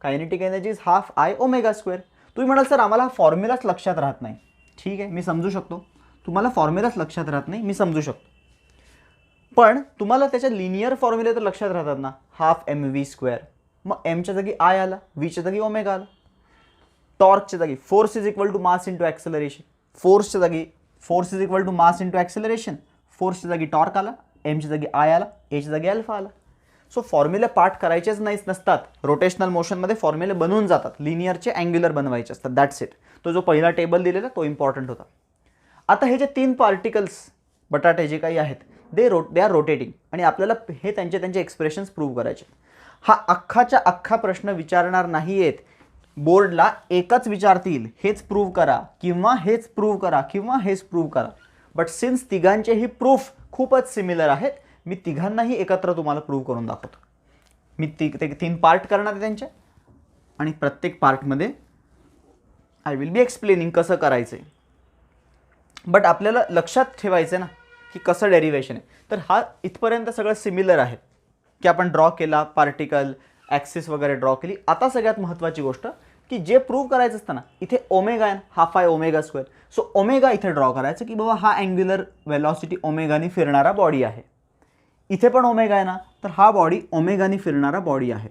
kinetic energy is half I omega square. तुम्ही म्हणाल सर आम्हाला फॉर्म्युलाच लक्षात राहत नाही. ठीक आहे, मी समजू शकतो तुम्हाला फॉर्म्युलाच लक्षात राहत नाही, मी समजू शकतो. पण तुम्हाला त्याच्या लिनियर फॉर्म्युले तर लक्षात राहतात ना, हाफ एम व्ही स्क्वेअर. मग एमच्या जागी आय आला, व्हीच्या जागी ओमेगा आला. टॉर्कच्या जागी force is equal to mass into acceleration, फोर्सच्या जागी force is equal to mass into acceleration, फोर्सच्या जागी टॉर्क आला, एमच्या जागी आय आला, एच्या जागी अल्फा आला. सो फॉर्म्युले पाठ करायचेच नसतात. रोटेशनल मोशनमध्ये फॉर्म्युले बनवून जातात, लिनियरचे अँग्युलर बनवायचे असतात, दॅट्स इट. तो जो पहिला टेबल दिलेला तो इम्पॉर्टंट होता. आता हे जे 3 पार्टिकल्स बटाटे जे काही आहेत दे आर रोटेटिंग, आणि आपल्याला हे त्यांचे एक्सप्रेशन्स प्रूव्ह करायचे. हा अख्खाच्या अख्खा प्रश्न विचारणार नाही आहेत. बोर्डला एकच विचारतील, हेच प्रूव्ह करा किंवा हेच प्रूव्ह करा किंवा हेच प्रूव्ह करा. बट सिन्स तिघांचेही प्रूफ खूपच सिमिलर आहेत, मी तिघांनाही एकत्र तुम्हाला प्रूव्ह करून दाखवतो. मी 3 पार्ट करणार आहे त्यांचे, आणि प्रत्येक पार्टमध्ये आय विल बी एक्सप्लेनिंग कसं करायचं आहे. बट आपल्याला लक्षात ठेवायचं आहे ना की कसं डेरिवेशन आहे. तर हा इथपर्यंत सगळं सिमिलर आहे की आपण ड्रॉ केला, पार्टिकल ॲक्सिस वगैरे ड्रॉ केली. आता सगळ्यात महत्त्वाची गोष्ट की जे प्रूव्ह करायचं असतं ना, इथे ओमेगा आहे, half I omega square. So omega इथे ड्रॉ करायचं की बाबा हा अँग्युलर वेलॉसिटी ओमेगाने फिरणारा बॉडी आहे. इथे पण ओमेगा आहे ना, तर हा बॉडी ओमेगाने फिरणारा बॉडी आहे.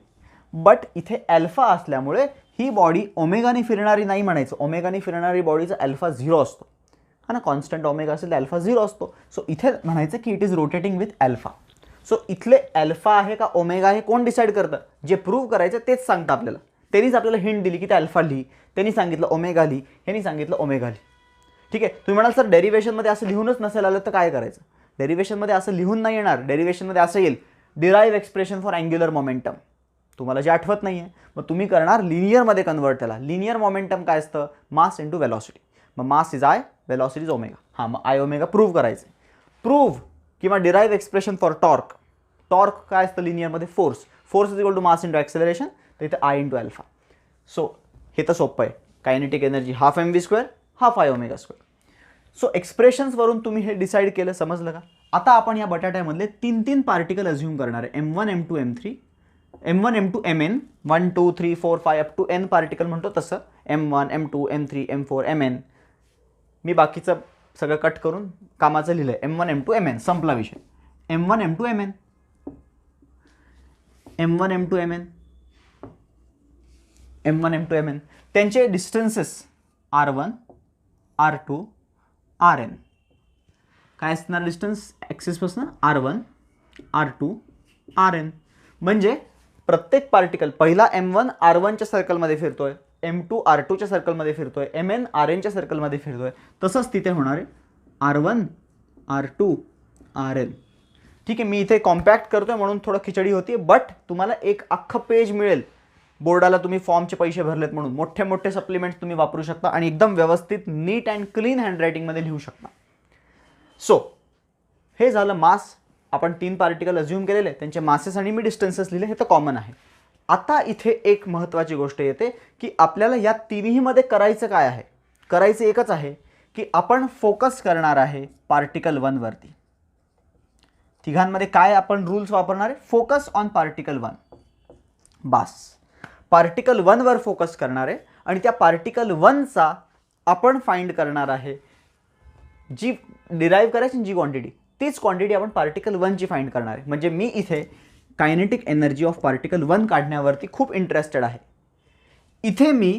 बट इथे अल्फा असल्यामुळे ही बॉडी ओमेगाने फिरणारी नाही म्हणायचं. ओमेगाने फिरणारी बॉडीचा अल्फा 0 असतो, हा ना, कॉन्स्टंट ओमेगा असेल तर अल्फा 0 असतो. सो इथे म्हणायचं की it is rotating with alpha. So इथले अल्फा आहे का ओमेगा आहे कोण डिसाईड करतं? जे प्रूव्ह करायचं तेच सांगतं आपल्याला. त्यांनीच आपल्याला हिंट दिली की ते अल्फा लिही, त्यांनी सांगितलं ओमेगा लिही, ह्यांनी सांगितलं ओमेगा लिही. ठीक आहे. तुम्ही म्हणाल सर डेरिवेशनमध्ये असं लिहूनच नसेल आलं तर काय करायचं? डेरिवेशनमध्ये असं लिहून नाही येणार. डेरिवेशनमध्ये असं येईल derive expression for angular momentum. तुम्हाला जे आठवत नाही आहे मग तुम्ही करणार लिनियरमध्ये कन्वर्ट त्याला. लिनियर मोमेंटम काय असतं? Mass into velocity. मग mass is I, velocity is omega. हां, मग आय ओमेगा प्रूव्ह करायचं. प्रूव्ह किंवा derive expression for torque. Torque काय असतं लिनियरमध्ये? Force. Force is equal to mass into acceleration, तर इथे आय इंटू अल्फा. सो हे तर सोपं आहे. Kinetic energy half M V square, half I omega square. So एक्सप्रेशन्सवरून तुम्ही हे डिसाईड केलं, समजलं का? आता आपण या बटाट्यामधले 3 पार्टिकल अज्युम करणार आहे. M1 M2 M3, M1 M2 Mn, 1 2 3 4 5 up to n particle म्हणतो तसं. M1 M2 M3 M4 Mn. मी बाकीचं सगळं कट करून कामाचं लिहिलं आहे. M1 M2 Mn, संपला विषय. M1 M2 Mn, M1 M2 Mn, M1 M2 Mn. त्यांचे डिस्टन्सेस R1 R2 Rn. काय असणार डिस्टन्स ॲक्सिसपासून? R1 R2 Rn. म्हणजे प्रत्येक पार्टिकल पहिला M1 R1च्या सर्कलमध्ये फिरतोय, M2 R2च्या सर्कलमध्ये फिरतोय, Mn Rnच्या सर्कलमध्ये फिरतोय. तसंच तिथे होणार आहे R1 R2 Rn. ठीक आहे. मी इथे कॉम्पॅक्ट करतोय म्हणून थोडं खिचडी होती, बट तुम्हाला एक अख्खं पेज मिळेल. बोर्डाला तुम्ही फॉर्मचे पैसे भरलेत म्हणून मोठे मोठे सप्लिमेंट्स तुम्ही वापरू शकता आणि एकदम व्यवस्थित नीट अँड क्लीन हँडरायटिंगमध्ये लिहू शकता. सो हे झालं मास. आपण 3 पार्टिकल अज्युम केलेले, त्यांचे मासेस आणि मी डिस्टन्सेस लिहिले, हे तर कॉमन आहे. आता इथे एक महत्त्वाची गोष्ट येते की आपल्याला या तिन्हीमध्ये करायचं काय आहे? करायचं एकच आहे की आपण फोकस करणार आहे पार्टिकल 1 वरती. तिघांमध्ये काय आपण रूल्स वापरणार आहे? Focus on particle 1. बास. पार्टिकल 1 वर फोकस करणार आहे आणि त्या पार्टिकल 1चा आपण फाइंड करणार आहे. जी डिराईव्ह करायची जी क्वांटिटी, तीच क्वांटिटी आपण पार्टिकल 1ची फाइंड करणार आहे. म्हणजे मी इथे कायनेटिक एनर्जी ऑफ पार्टिकल 1 काढण्यावरती खूप इंटरेस्टेड आहे. इथे मी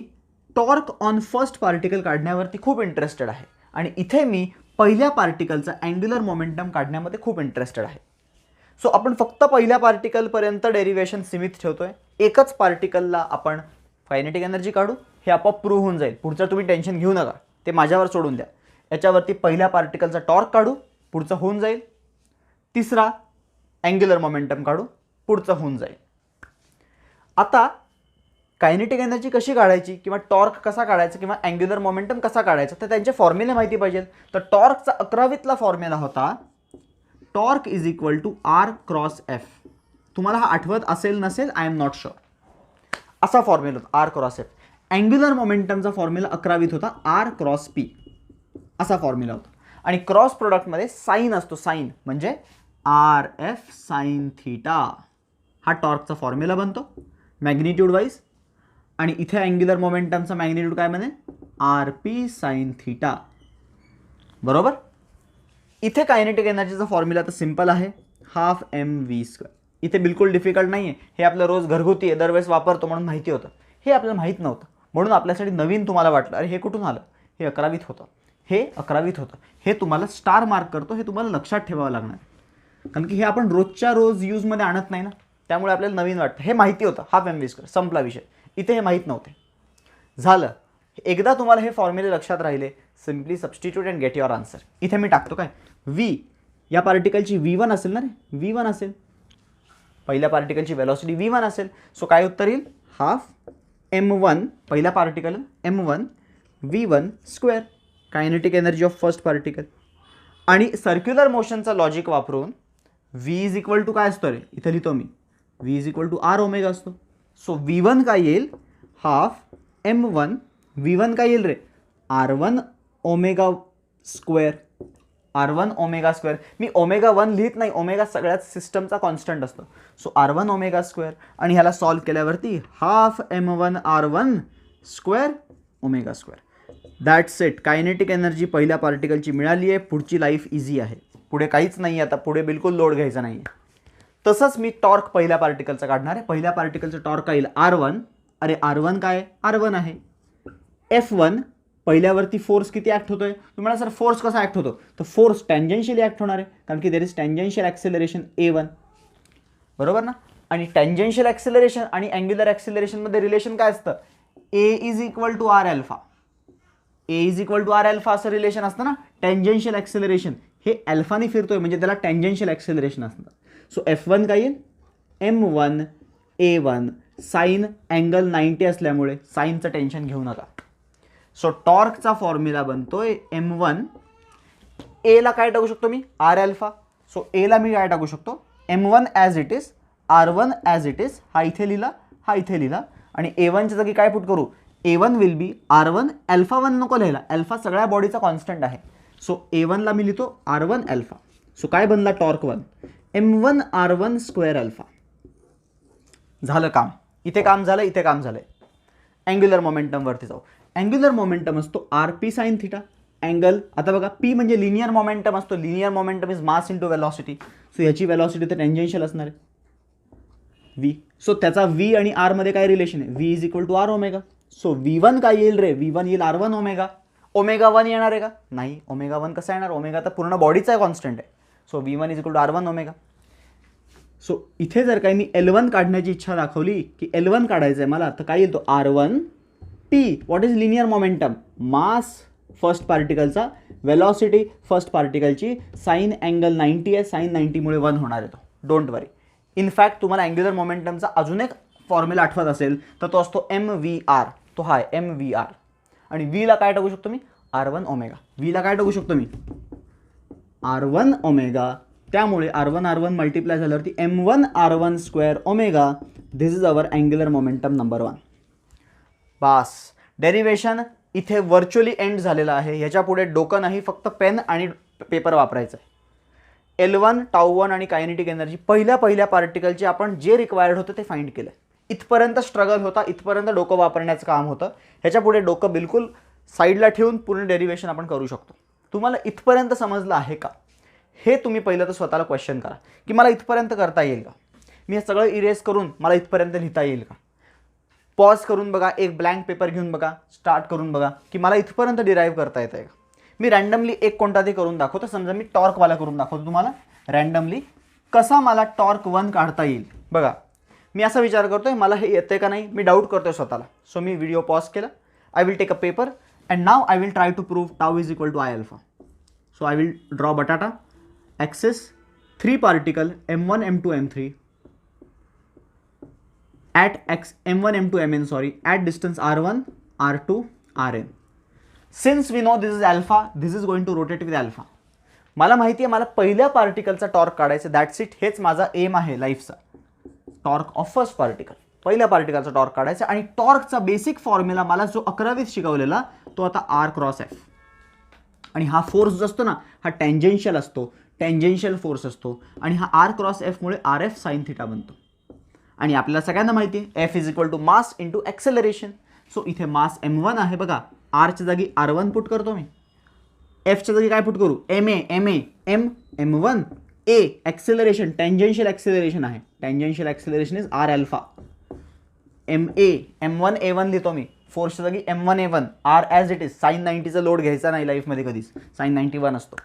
टॉर्क ऑन फर्स्ट पार्टिकल काढण्यावरती खूप इंटरेस्टेड आहे. आणि इथे मी पहिल्या पार्टिकलचा अँग्युलर मोमेंटम काढण्यामध्ये खूप इंटरेस्टेड आहे. सो आपण फक्त पहिल्या पार्टिकलपर्यंत डेरिवेशन सीमित ठेवतोय. एकच पार्टिकलला आपण कायनेटिक एनर्जी काढू, हे आपोआप प्रूव्ह होऊन जाईल. पुढचं तुम्ही टेन्शन घेऊ नका, ते माझ्यावर सोडून द्या. याच्यावरती पहिल्या पार्टिकलचा टॉर्क काढू, पुढचं होऊन जाईल. तिसरा अँग्युलर मोमेंटम काढू, पुढचं होऊन जाईल. आता कायनेटिक एनर्जी कशी काढायची किंवा टॉर्क कसा काढायचा किंवा अँग्युलर मोमेंटम कसा काढायचा तर त्यांचे फॉर्म्युले माहिती पाहिजे. तर टॉर्कचा 11वीतला फॉर्म्युला होता torque is equal to R cross F. तुम्हाला हा आठवत असेल नसेल आय एम नॉट शुअर. असा फॉर्म्युला होता आर क्रॉस एफ. अँग्युलर मोमेंटमचा फॉर्म्युला 11वीत होता आर क्रॉस पी. असा फॉर्म्युला होता. आणि क्रॉस प्रोडक्टमध्ये साईन असतो, साईन म्हणजे आर एफ साईन थीटा. हा टॉर्कचा फॉर्म्युला बनतो मॅग्निट्यूड वाईज. आणि इथे अँग्युलर मोमेंटमचा मॅग्निट्यूड काय बने आर पी साईन थीटा. बरोबर. इथे कायनेटिक एनर्जीचा फॉर्म्युला तर सिंपल आहे, हाफ एम व्ही स्क्वेअर. इथे बिलकुल डिफिकल्ट नाही आहे. हे आपलं रोज घरगुती आहे, दरवेळेस वापरतो म्हणून माहिती होतं. हे आपल्याला माहीत नव्हतं म्हणून आपल्यासाठी नवीन तुम्हाला वाटलं अरे हे कुठून आलं. हे 11वीत होतं, हे 11वीत होतं. हे तुम्हाला स्टार मार्क करतो, हे तुम्हाला लक्षात ठेवावं लागणार. कारण की हे आपण रोजच्या रोज यूजमध्ये आणत नाही ना, त्यामुळे आपल्याला नवीन वाटतं. हे माहिती होतं हाफ एम व्ही स्क्वेअर, संपला विषय. इथे हे माहीत नव्हते. झालं. एकदा तुम्हाला हे फॉर्म्युले लक्षात राहिले, simply substitute and get your answer. इथे मी टाकतो काय व्ही, या पार्टिकलची V1 असेल ना रे, V1 असेल. पहिल्या पार्टिकलची वेलॉसिटी V1 असेल. सो काय उत्तर येईल हाफ M1 पहिला particle M1 V1 square kinetic energy of first particle. आणि सर्क्युलर मोशनचा लॉजिक वापरून V इज इक्वल टू काय असतो रे, इथे लिहितो मी V is equal to R omega असतो. सो V1 काय येईल हाफ M1 V1 काय येईल रे R1 omega square. R1 omega square. मी ओमेगा 1 लिहित नाही, ओमेगा सगळ्यात सिस्टमचा कॉन्स्टंट असतो. So R1 omega square. आणि ह्याला सॉल्व केल्यावरती half M1 R1 square omega square. That's it. Kinetic energy पहिल्या पार्टिकलची मिळाली आहे. पुढची लाईफ इझी आहे. पुढे काहीच नाही. आता पुढे बिलकुल लोड घ्यायचा नाही. तसंच मी टॉर्क पहिल्या पार्टिकलचा काढणार आहे. पहिल्या पार्टिकलचं टॉर्क येईल R1. अरे R1 काय R1 आहे. F1 पहिल्यावरती फोर्स किती ॲक्ट होतोय. तुम्हाला सर फोर्स कसा ॲक्ट होतो, तर फोर्स टँजेन्शियली ॲक्ट होणार आहे कारण की there is tangential acceleration A1. बरोबर ना. आणि टँजेन्शियल ॲक्सेलरेशन आणि अँग्युलर ॲक्सेलरेशनमध्ये रिलेशन काय असतं A is equal to R alpha. A is equal to R alpha असं रिलेशन असतं ना. टँजेन्शियल ॲक्सेलरेशन हे अल्फाने फिरतोय म्हणजे त्याला टँजेन्शियल ॲक्सेलरेशन असतं. सो F1 काय येईल M1 A1 साईन अँगल 90 असल्यामुळे साईनचं टेन्शन घेऊ नका. सो टॉर्कचा फॉर्म्युला बनतोय M1. एला काय टाकू शकतो मी आर अल्फा. सो एला मी काय टाकू शकतो M1 as it is R1 as it is. हा इथे लिहिला, हा इथे लिहिला. आणि A1च्या जागी काय पुट करू A1 will be R1 alpha 1 नको लिहायला, अल्फा सगळ्या बॉडीचा कॉन्स्टंट आहे. सो A1ला मी लिहितो R1 अल्फा. सो काय बनला torque 1 M1 R1 square alpha. झालं काम. इथे काम झालं, इथे काम झालंय. अँग्युलर मोमेंटमवरती जाऊ. अँग्युलर मोमेंटम असतो R P sine theta. Angle आता बघा पी म्हणजे लिनियर मोमेंटम असतो. Linear momentum is mass into velocity. So याची वेलॉसिटी तर टेंजेन्शियल असणार आहे V. सो त्याचा V आणि R मध्ये काय रिलेशन आहे V is equal to R omega. So V1 काय येईल रे V1 येईल R1 ओमेगा. ओमेगा 1 येणार आहे का नाही. ओमेगा 1 कसा येणार, ओमेगा तर पूर्ण बॉडीचा कॉन्स्टंट आहे. So V1 is equal to R1 omega. So इथे जर काही मी L1 काढण्याची इच्छा दाखवली की L1 काढायचं आहे मला, तर काय येईल तो R1 P. What is linear momentum mass first पार्टिकलचा, वेलॉसिटी फर्स्ट पार्टिकलची, साईन अँगल 90 आहे, साईन 90मुळे 1 होणार आहे तो. Don't worry. इनफॅक्ट तुम्हाला अँग्युलर मोमेंटमचा अजून एक फॉर्म्युला आठवत असेल तर तो असतो MVR. तो हा आहे MVR. आणि Vला काय टाकू शकतो मी R1 ओमेगा. Vला काय टाकू शकतो मी R1 ओमेगा. त्यामुळे R1 R1 मल्टिप्लाय झाल्यावरती M1 R1 square omega. This is our angular momentum number 1. बास. डेरिवेशन इथे व्हर्च्युअली एंड झालेला आहे. ह्याच्या पुढे डोकं नाही, फक्त पेन आणि पेपर वापरायचं आहे. L1 टाऊ 1 आणि कायनेटिक एनर्जी पहिल्या पार्टिकलचे आपण जे रिक्वायर्ड होतं ते फाइंड केलं. इथपर्यंत स्ट्रगल होता, इथपर्यंत डोकं वापरण्याचं काम होतं. ह्याच्या पुढे डोकं बिलकुल साईडला ठेवून पूर्ण डेरिवेशन आपण करू शकतो. तुम्हाला इथपर्यंत समजलं आहे का हे तुम्ही पहिलं तर स्वतःला क्वेश्चन करा की मला इथपर्यंत करता येईल का. मी हे सगळं इरेज करून मला इथपर्यंत लिहिता येईल का. पॉज करून बघा, एक ब्लँक पेपर घेऊन बघा, स्टार्ट करून बघा की मला इथपर्यंत डिराईव्ह करता येतं आहे का. मी रँडमली एक कोणता ते करून दाखवतो. समजा मी टॉर्कवाला करून दाखवतो तुम्हाला रँडमली कसा मला टॉर्क 1 काढता येईल. बघा मी असा विचार करतोय मला हे येते का नाही, मी डाऊट करतोय स्वतःला. सो मी व्हिडिओ पॉज केला. I will take a paper and now I will try to prove tau is equal to I alpha. So I will draw बटाटा, axis, 3 particle m1 m2 m3 at x m1 m2 mn at distance r1 r2 rn. Since we know this is alpha, this is going to rotate with alpha. मला माहिती आहे मला पहिल्या पार्टिकलचा torque काढायचा, that's it. हेच माझा M आहे लाईफचा. Torque of first particle, पहिल्या पार्टिकलचा टॉर्क काढायचा. आणि टॉर्कचा बेसिक फॉर्म्युला मला जो 11वीत शिकवलेला तो आता आर क्रॉस एफ. आणि हा फोर्स जो असतो ना हा टँजेन्शियल असतो, टँजेन्शियल फोर्स असतो. आणि हा आर क्रॉस एफमुळे आर एफ साइन थिटा बनतो. आणि आपल्याला सगळ्यांना माहिती आहे F is equal to mass into acceleration. So इथे मास m1 आहे बघा, आरच्या जागी r1 पुट करतो मी, एफच्या जागी काय पुट करू M m1 A acceleration, tangential acceleration आहे, tangential acceleration is R alpha. m1 a1 लिहितो मी, फोर्सच्या जागी m1 a1, R as it is. Sine 90चा लोड घ्यायचा नाही लाईफमध्ये कधीच, साइन 91 असतो.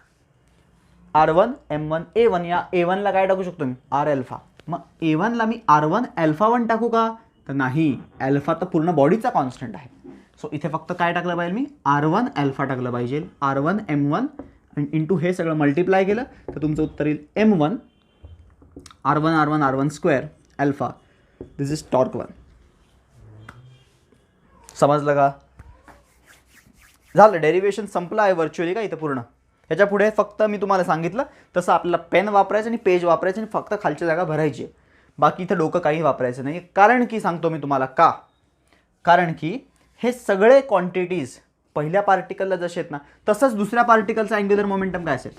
r1 m1 a1, या a1ला काय टाकू शकतो मी आर अल्फा. मग a1ला मी r1 अल्फा 1 टाकू का, तर नाही, अल्फा तर पूर्ण बॉडीचा कॉन्स्टंट आहे. सो इथे फक्त काय टाकलं पाहिजे मी r1 अल्फा टाकलं पाहिजे, r1 m1 आणि इंटू हे सगळं मल्टिप्लाय केलं तर तुमचं उत्तर येईल m1 r1 square alpha. This is torque 1. समजलं का? झालं, डेरिव्हेशन संपलं आहे व्हर्च्युअली का इथं पूर्ण. ह्याच्या पुढे फक्त मी तुम्हाला सांगितलं तसं आपल्याला पेन वापरायचं आणि पेज वापरायचं आणि फक्त खालच्या जागा भरायची आहे. बाकी इथं डोकं काही वापरायचं नाही. कारण की सांगतो मी तुम्हाला का, कारण की हे सगळे क्वांटिटीज पहिल्या पार्टिकलला जसे आहेत ना तसंच दुसऱ्या पार्टिकलचा अँग्युलर मोमेंटम काय असेल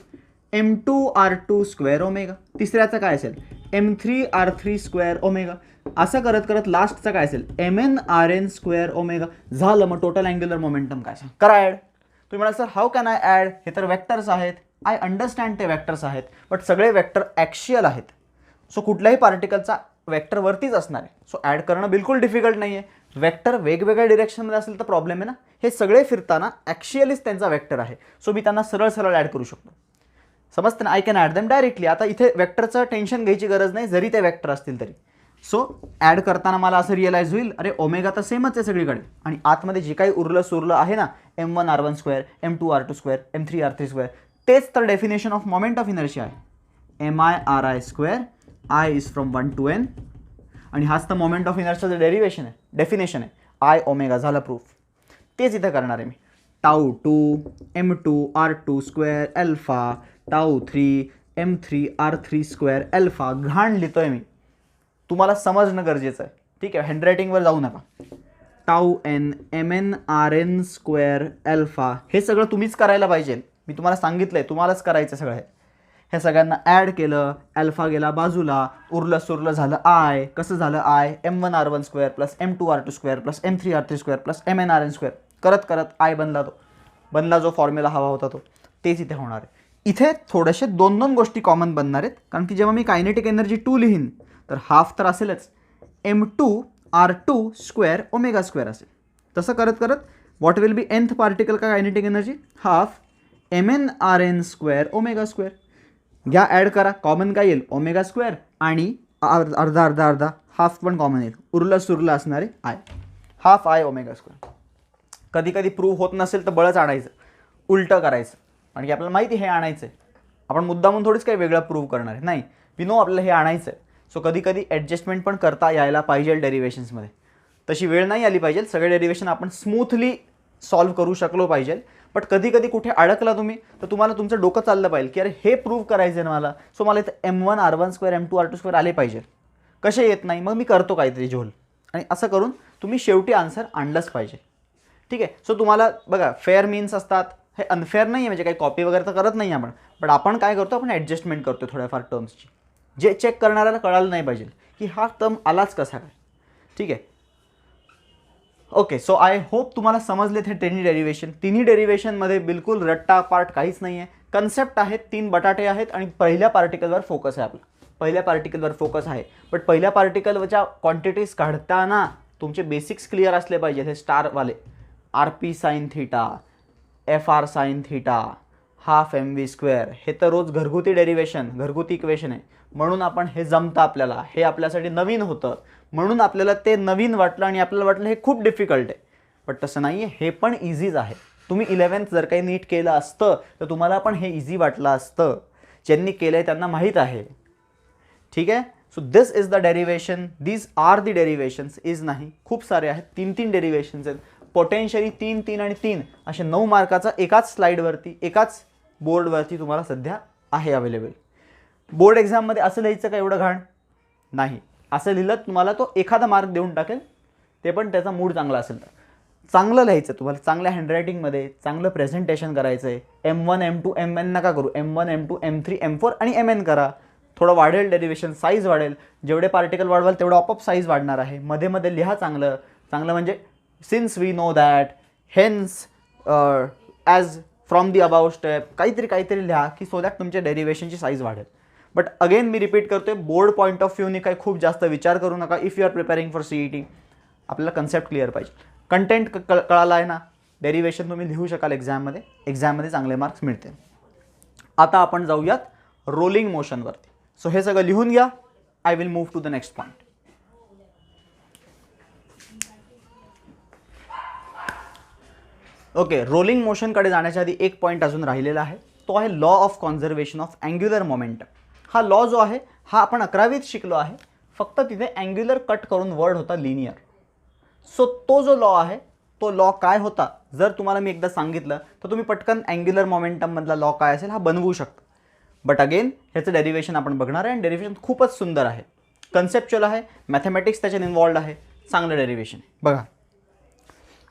m2 r2 स्क्वेअर ओमेगा, तिसऱ्याचा काय असेल m3 r3 स्क्वेअर ओमेगा, असं करत करत लास्टचा काय असेल mn rn स्क्वेअर ओमेगा. झालं, मग टोटल अँग्युलर मोमेंटम काय असेल. करा ॲड. तुम्ही म्हणाल sir how can I add, हे तर वेक्टर्स आहेत. आय अंडरस्टँड ते वेक्टर्स आहेत, बट सगळे वेक्टर ॲक्शियल आहेत. सो कुठल्याही पार्टिकलचा वेक्टर वरतीच असणार आहे. सो ॲड करणं बिलकुल डिफिकल्ट नाही आहे. वेक्टर वेगवेगळ्या डिरेक्शनमध्ये असेल तर प्रॉब्लेम आहे ना. हे सगळे फिरताना ॲक्शियलीच त्यांचा वेक्टर आहे. सो मी त्यांना सरळ सरळ ॲड करू शकतो. समजतं ना, I can add them directly. आता इथे वेक्टरचं टेन्शन घ्यायची गरज नाही जरी ते वेक्टर असतील तरी. सो ॲड करताना मला असं रिअलाइज होईल अरे ओमेगा तर सेमच आहे सगळीकडे, आणि आतमध्ये जे काही उरलं सुरलं आहे ना m1 r1 square, m2 r2 square, m3 r3 square, तेच तर definition of moment of inertia आहे. mi ri square, i is from 1 to n, आणि हाच तर मोमेंट ऑफ इनर्शियाचं डेरिवेशन आहे, डेफिनेशन आहे. आय ओमेगा झाला प्रूफ. तेच इथं करणार आहे मी. Tau 2 m2 r2 square alpha, tau 3 m3 r3 square alpha. घाण लिहितोय मी, तुम्हाला समजणं गरजेचं आहे. ठीक आहे, हँडरायटिंगवर जाऊ नका. Tau n mn rn square alpha, हे सगळं तुम्हीच करायला पाहिजे. मी तुम्हाला सांगितलंय तुम्हालाच करायचं सगळं आहे. हे सगळ्यांना ॲड केलं, अल्फा गेला बाजूला, उरलं सुरलं झालं आय. कसं झालं I m1 r1 square plus m2 r2 square plus m3 r3 square plus mn rn square. करत करत आय बनला जो फॉर्म्युला हवा होता तो. तेच इथे होणार आहे. इथे थोडेसे 2 गोष्टी कॉमन बनणार आहेत, कारण की जेव्हा मी कायनेटिक एनर्जी 2 लिहीन तर हाफ तर असेलच, m2 r2 square omega square असेल. तसं करत करत what will be nth particle का kinetic energy half mn rn square omega square. घ्या ॲड करा, कॉमन काय येईल ओमेगा स्क्वेअर आणि अर्धा हाफ पण कॉमन येईल. उरलं सुरलं असणारे I, half I omega square. कधी कधी प्रूव्ह होत नसेल तर बळच आणायचं, उलटं करायचं, कारण की आपल्याला माहिती हे आणायचं आहे. आपण मुद्दामून थोडीच काही वेगळं प्रूव्ह करणार आहे, नाही, वी नो आपल्याला हे आणायचं आहे. सो कधी कधी ॲडजस्टमेंट पण करता यायला पाहिजे डेरिव्हेशन्समध्ये. तशी वेळ नाही आली पाहिजे, सगळे डेरिव्हेशन आपण स्मूथली सॉल्व्ह करू शकलो पाहिजे. बट कधी कधी कुठे अडकला तुम्ही तर तुम्हाला तुमचं डोकं चाललं पाहिजे की अरे हे प्रूव्ह करायचं आहे मला. सो मला इथं m1 r1 square m2 r2 square आले पाहिजे. कसे येत नाही, मग मी करतो काहीतरी झोल, आणि असं करून तुम्ही शेवटी आन्सर आणलंच पाहिजे. ठीक आहे. सो तुम्हाला बघा फेअर मीन्स असतात, हे अनफेअर नाही आहे, म्हणजे काही कॉपी वगैरे तर करत नाही आपण, बट आपण काय करतो आपण ॲडजस्टमेंट करतो थोड्याफार टर्म्सची, जे चेक करणाऱ्याला कळालं नाही पाहिजे की हा टर्म आलाच कसा काय. ठीक आहे. ओके, सो आय होप तुम्हाला समजले ते तिन्ही डेरिव्हेशनमध्ये बिलकुल रट्टा पार्ट काहीच नाही आहे. कन्सेप्ट आहेत, 3 बटाटे आहेत आणि पहिल्या पार्टिकलवर फोकस आहे आपला. पहिल्या पार्टिकलवर फोकस आहे, बट पहिल्या पार्टिकलवरच्या क्वांटिटीज काढताना तुमचे बेसिक्स क्लिअर असले पाहिजे. हे स्टारवाले R P sine theta, F R sine theta, half M V square, हे तर रोज घरगुती डेरिव्हेशन, घरगुती इक्वेशन आहे. म्हणून आपण हे जमतं आपल्याला, हे आपल्यासाठी नवीन होतं, म्हणून आपल्याला ते नवीन वाटलं आणि आपल्याला वाटलं हे खूप डिफिकल्ट आहे. बट तसं नाही आहे, हे पण इझीच आहे. तुम्ही 11th जर काही नीट केलं असतं तर तुम्हाला पण हे इझी वाटलं असतं. ज्यांनी केलं आहे त्यांना माहीत आहे. ठीक आहे. So this is the derivation, these are the derivations. Is नाही, खूप सारे आहेत, 3 डेरिवेशन्स आहेत. पोटेन्शियली 3 आणि 3 असे 9 मार्काचा एकाच स्लाईडवरती एकाच बोर्डवरती तुम्हाला सध्या आहे अवेलेबल. बोर्ड एक्झाममध्ये असं लिहायचं का एवढं घाण नाही. असं लिहिलं तुम्हाला तो एखादा मार्क देऊन टाकेल, ते पण त्याचा मूड चांगला असेल तर. चांगलं लिहायचं तुम्हाला, चांगल्या हँडरायटिंगमध्ये चांगलं प्रेझेंटेशन करायचं आहे. M1 M2 MN नका करू, M1 M2 M3 M4 आणि MN करा. थोडं वाढेल डेरिवेशन, साईज वाढेल. जेवढे पार्टिकल वाढवाल तेवढं आपोआप साईज वाढणार आहे. मध्ये मध्ये लिहा चांगलं चांगलं, म्हणजे since we know that, hence, as from the above step, काहीतरी लिहा की सो दॅट तुमच्या डेरिवेशनची साईज वाढेल. बट अगेन मी रिपीट करतोय, बोर्ड पॉईंट ऑफ व्ह्यूने काही खूप जास्त विचार करू नका. If you are preparing for CET, आपल्याला कन्सेप्ट क्लिअर पाहिजे. कंटेंट कळाला आहे ना, डेरिवेशन तुम्ही लिहू शकाल एक्झाममध्ये चांगले मार्क्स मिळतील. आता आपण जाऊयात रोलिंग मोशनवरती. सो हे सगळं लिहून घ्या. I will move to the next point. Okay, rolling मोशनकडे जाण्याच्या आधी एक पॉईंट अजून राहिलेला आहे, तो आहे law of conservation of angular momentum. हा लॉ जो आहे हा आपण 11वीत शिकलो आहे, फक्त तिथे अँग्युलर कट करून वर्ड होता लिनियर. सो तो जो लॉ आहे तो लॉ काय होता जर तुम्हाला मी एकदा सांगितलं तर तुम्ही पटकन अँग्युलर मोमेंटममधला लॉ काय असेल हा बनवू शकता. बट अगेन ह्याचं डेरिवेशन आपण बघणार आहे आणि डेरिवेशन खूपच सुंदर आहे, कन्सेप्च्युअल आहे, मॅथमॅटिक्स त्याच्यात इन्वॉल्ड आहे, चांगलं डेरिवेशन आहे. बघा,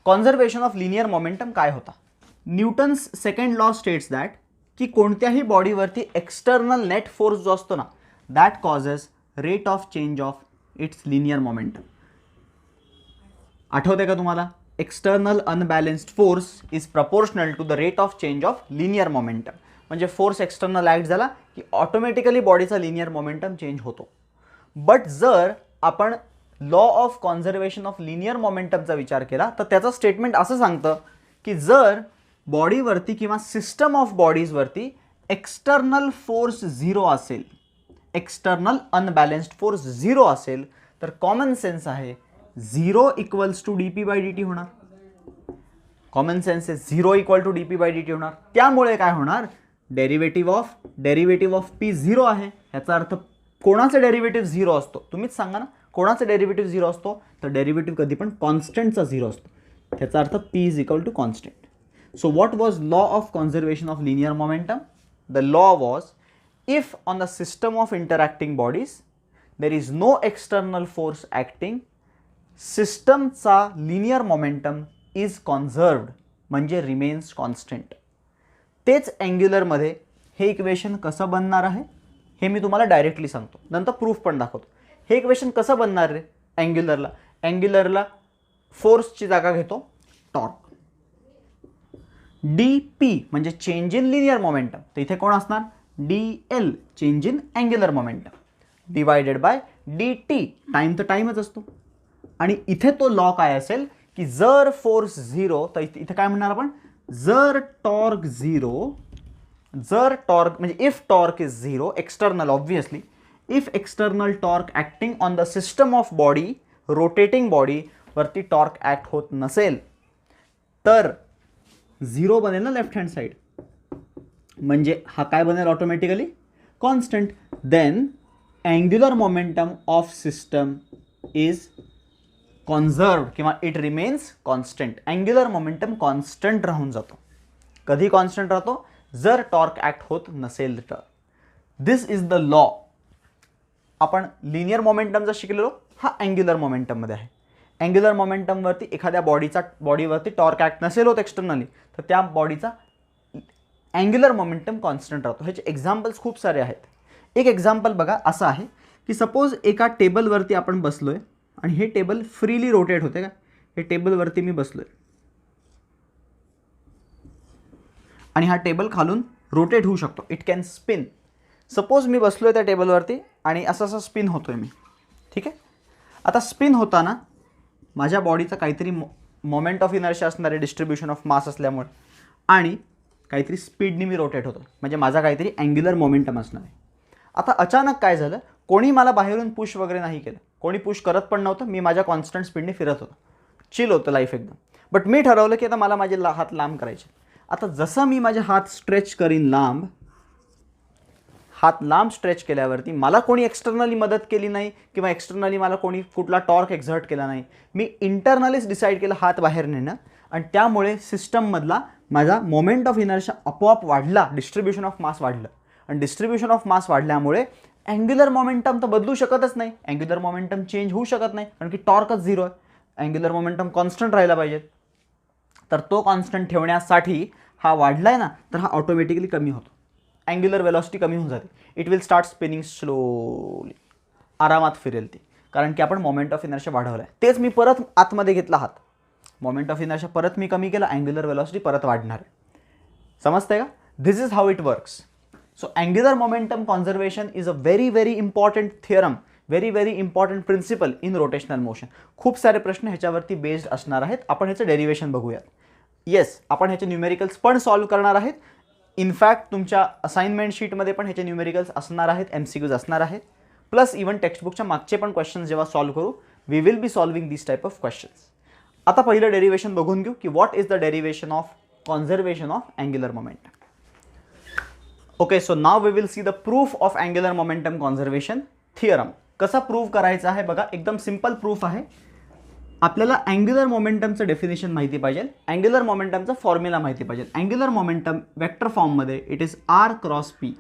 कॉन्झर्वेशन ऑफ लिनियर मोमेंटम काय होता. Newton's second law states that की कोणत्याही बॉडीवरती एक्सटर्नल नेट फोर्स जो असतो ना, that causes rate of change of its linear momentum. आठवते का तुम्हाला, external unbalanced force is proportional to the rate of change of linear momentum. म्हणजे फोर्स एक्सटर्नल ॲक्ट झाला की ऑटोमॅटिकली बॉडीचा लिनियर मोमेंटम चेंज होतो. बट जर आपण law of conservation of linear मोमेंटमचा विचार केला तर त्याचं स्टेटमेंट असं सांगतं की जर बॉडीवरती किंवा सिस्टम ऑफ बॉडीजवरती एक्सटर्नल फोर्स 0 असेल, एक्सटर्नल अनबॅलेन्स्ड फोर्स 0 असेल, तर कॉमन सेन्स आहे 0 इक्वल्स टू dp/dt होणार. कॉमन सेन्स आहे 0 इक्वल टू dp/dt होणार. त्यामुळे काय होणार, डेरिव्हेटिव्ह ऑफ p 0 आहे. याचा अर्थ कोणाचा डेरिव्हेटिव्ह 0 असतो, तुम्हीच सांगा ना, कोणाचा डेरिव्हेटिव्ह 0 असतो, तर डेरिव्हेटिव्ह कधी पण कॉन्स्टंटचा 0 असतो. त्याचा अर्थ p is equal to constant. So what was law of conservation of linear momentum? The law was if on the system of interacting bodies there is no external force acting, सिस्टमचा linear momentum is conserved, म्हणजे remains constant. तेच अँग्युलरमध्ये हे equation कसं बनणार आहे हे मी तुम्हाला directly सांगतो, नंतर प्रूफ पण दाखवतो. हे इक्वेशन कसं बनणार रे अँग्युलरला फोर्सची जागा घेतो टॉर्क. dp म्हणजे चेंज इन लिनियर मोमेंटम, तर इथे कोण असणार, dl change in angular momentum, divided by dt, time तर टाइमच असतो. आणि इथे तो लॉ काय असेल की जर फोर्स 0, तर इथे काय म्हणणार आपण, जर टॉर्क 0, जर टॉर्क म्हणजे if torque is 0 external, obviously if external torque acting on the system of body, rotating body वरती टॉर्क ॲक्ट होत नसेल, तर 0 बनेल ना लेफ्ट हँड साईड, म्हणजे हा काय बनेल automatically constant. Then angular momentum of system is conserved किंवा it remains constant. Angular momentum constant राहून जातो. कधी कॉन्स्टंट राहतो, जर टॉर्क ॲक्ट होत नसेल तर. दिस इज द लॉ. आपण लिनियर मोमेंटमचा शिकलेलो, हा अँग्युलर मोमेंटममध्ये आहे. अँग्युलर मोमेंटमवरती एखाद्या बॉडीवरती टॉर्क ॲक्ट नसेल होत एक्सटर्नली, तर त्या बॉडीचा अँग्युलर मोमेंटम कॉन्स्टंट राहतो. ह्याचे एक्झाम्पल्स खूप सारे आहेत. एक एक्झाम्पल बघा असं आहे की सपोज एका टेबलवरती आपण बसलो आहे आणि हे टेबल फ्रीली रोटेट होते का, हे टेबलवरती मी बसलो आहे आणि हा टेबल खालून रोटेट होऊ शकतो, इट कॅन स्पिन. सपोज मी बसलो आहे त्या टेबलवरती आणि असं स्पिन होतो आहे मी, ठीक आहे. आता स्पिन होताना माझ्या बॉडीचा काहीतरी मोमेंट ऑफ इनर्शिया असणार आहे, डिस्ट्रीब्युशन ऑफ मास असल्यामुळे, आणि काहीतरी स्पीडनी मी रोटेट होतो, म्हणजे माझा काहीतरी अँग्युलर मोमेंटम असणार आहे. आता अचानक काय झालं, कोणी मला बाहेरून पुश वगैरे नाही केलं, कोणी पुश करत पण नव्हतं, मी माझ्या कॉन्स्टंट स्पीडने फिरत होतो, चिल होतं लाईफ एकदम. बट मी ठरवलं की आता मला माझे हात लांब करायचे. आता जसं मी माझे हात स्ट्रेच करीन लांब, हात लांब स्ट्रेच केल्यावरती मला कोणी एक्सटर्नली मदत केली नाही किंवा एक्सटर्नली मला कोणी कुठला टॉर्क एक्झर्ट केला नाही, मी इंटरनलीच डिसाईड केलं हात बाहेर नेणं, आणि त्यामुळे सिस्टममधला माझा मोमेंट ऑफ इनर्शिया आपोआप वाढला, डिस्ट्रीब्युशन ऑफ मास वाढलं. आणि डिस्ट्रीब्युशन ऑफ मास वाढल्यामुळे अँग्युलर मोमेंटम तर बदलू शकतच नाही, अँग्युलर मोमेंटम चेंज होऊ शकत नाही, कारण की टॉर्कच झिरो आहे. अँग्युलर मोमेंटम कॉन्स्टंट राहिला पाहिजे. तर तो कॉन्स्टंट ठेवण्यासाठी हा वाढलाय ना, तर हा ऑटोमॅटिकली कमी होतो, अँग्युलर वेलॉसिटी कमी होऊन जाते. It will start spinning slowly, आरामात फिरेल ती, कारण की आपण मोमेंट ऑफ इनर्शिया वाढवला आहे. तेच मी परत आतमध्ये घेतला हात, मोमेंट ऑफ इनर्शिया परत मी कमी केला, अँग्युलर वेलॉसिटी परत वाढणार आहे. समजतंय का? This is how it works. So angular momentum conservation is a very very important theorem, very very important principle in rotational motion. खूप सारे प्रश्न ह्याच्यावरती बेस्ड असणार आहेत. आपण ह्याचं डेरिवेशन बघूयात. येस, आपण ह्याचे न्यूमेरिकल्स पण सॉल्व करणार आहेत. इनफॅक्ट तुमच्या असाइनमेंट शीटमध्ये पण ह्याचे न्यूमेरिकल्स असणार आहेत, MCQs असणार आहेत. प्लस इव्हन टेक्स्टबुकच्या मागचे पण क्वेश्चन्स जेव्हा सॉल्व करू, we will be solving this type of questions. आता पहिलं डेरिवेशन बघून घेऊ की what is the derivation of conservation of angular momentum. Okay, so now we will see the proof of angular momentum conservation theorem. कसा prove करायचा आहे बघा, एकदम सिंपल प्रूफ आहे. आपल्याला अँग्युलर मोमेंटमचं डेफिनेशन माहिती पाहिजे, अँग्युलर मोमेंटमचा फॉर्म्युला माहिती पाहिजे. अँग्युलर मोमेंटम वेक्टर फॉर्ममध्ये it is R cross P,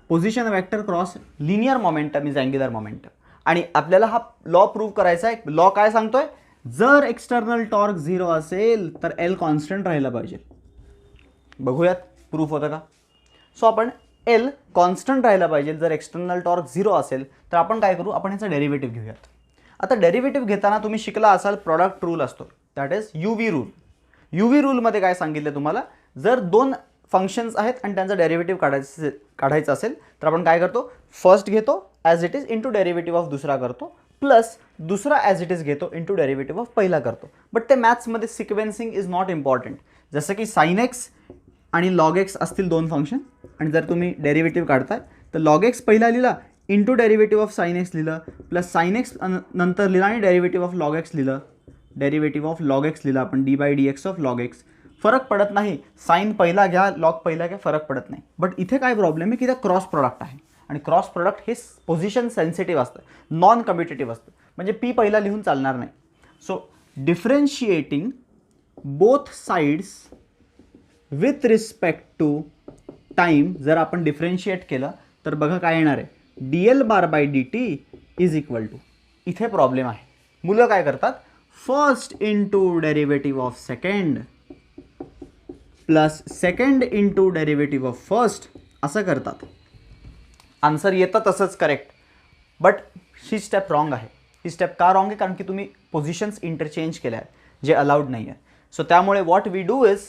position vector cross linear momentum is angular momentum. आणि आपल्याला हा लॉ प्रूव्ह करायचा आहे. लॉ काय सांगतोय? जर एक्सटर्नल टॉर्क 0 असेल तर L कॉन्स्टंट राहिला पाहिजे. बघूयात प्रूफ होतं का. सो आपण L कॉन्स्टंट राहिला पाहिजे जर एक्सटर्नल टॉर्क 0 असेल तर आपण काय करू, आपण ह्याचा डेरिव्हेटिव्ह घेऊयात. आता डेरिव्हेटिव्ह घेताना तुम्ही शिकला असाल प्रॉडक्ट रूल असतो, that is UV rule. UV रूलमध्ये काय सांगितलं तुम्हाला, जर दोन फंक्शन्स आहेत आणि त्यांचा डेरिव्हेटिव्ह काढायचा असेल तर आपण काय करतो, फर्स्ट घेतो as it is into derivative of दुसरा करतो, प्लस दुसरा ॲज इट इज घेतो इंटू डेरिव्हेटिव्ह ऑफ पहिला करतो. बट ते मॅथ्समध्ये सिक्वेन्सिंग इज नॉट इम्पॉर्टंट. जसं की साइन एक्स आणि लॉग एक्स असतील दोन फंक्शन, आणि जर तुम्ही डेरिव्हेटिव्ह काढताय तर लॉग एक्स पहिला लिहिला into derivative of sine x लिहिलं, प्लस साइन एक्स नंतर लिहिलं आणि डेरिव्हेटिव्ह ऑफ लॉग एक्स लिहिलं, डेरिव्हेटिव्ह ऑफ लॉग एक्स लिहिलं आपण d/dx ऑफ लॉग एक्स. फरक पडत नाही, साइन पहिला घ्या लॉग पहिला घ्या, फरक पडत नाही. बट इथे काय प्रॉब्लेम आहे की त्या क्रॉस प्रॉडक्ट आहे, आणि क्रॉस प्रॉडक्ट हे पोझिशन सेन्सिटिव्ह असतं, नॉन कम्युटेटिव्ह असतं, म्हणजे P पहिला लिहून चालणार नाही. So differentiating both sides with respect to time जर आपण डिफरन्शिएट केलं तर बघा काय येणार आहे, dl/dt इज इक्वल टू. इथे प्रॉब्लेम आहे. मुलं काय करतात, first into derivative of second plus second into derivative of first असं करतात. आन्सर येतं तसंच correct, but he step wrong आहे. ही स्टेप का रॉंग आहे, कारण की तुम्ही पोझिशन्स इंटरचेंज केल्या आहेत जे अलाउड नाही आहे. सो त्यामुळे व्हॉट वी डू इज,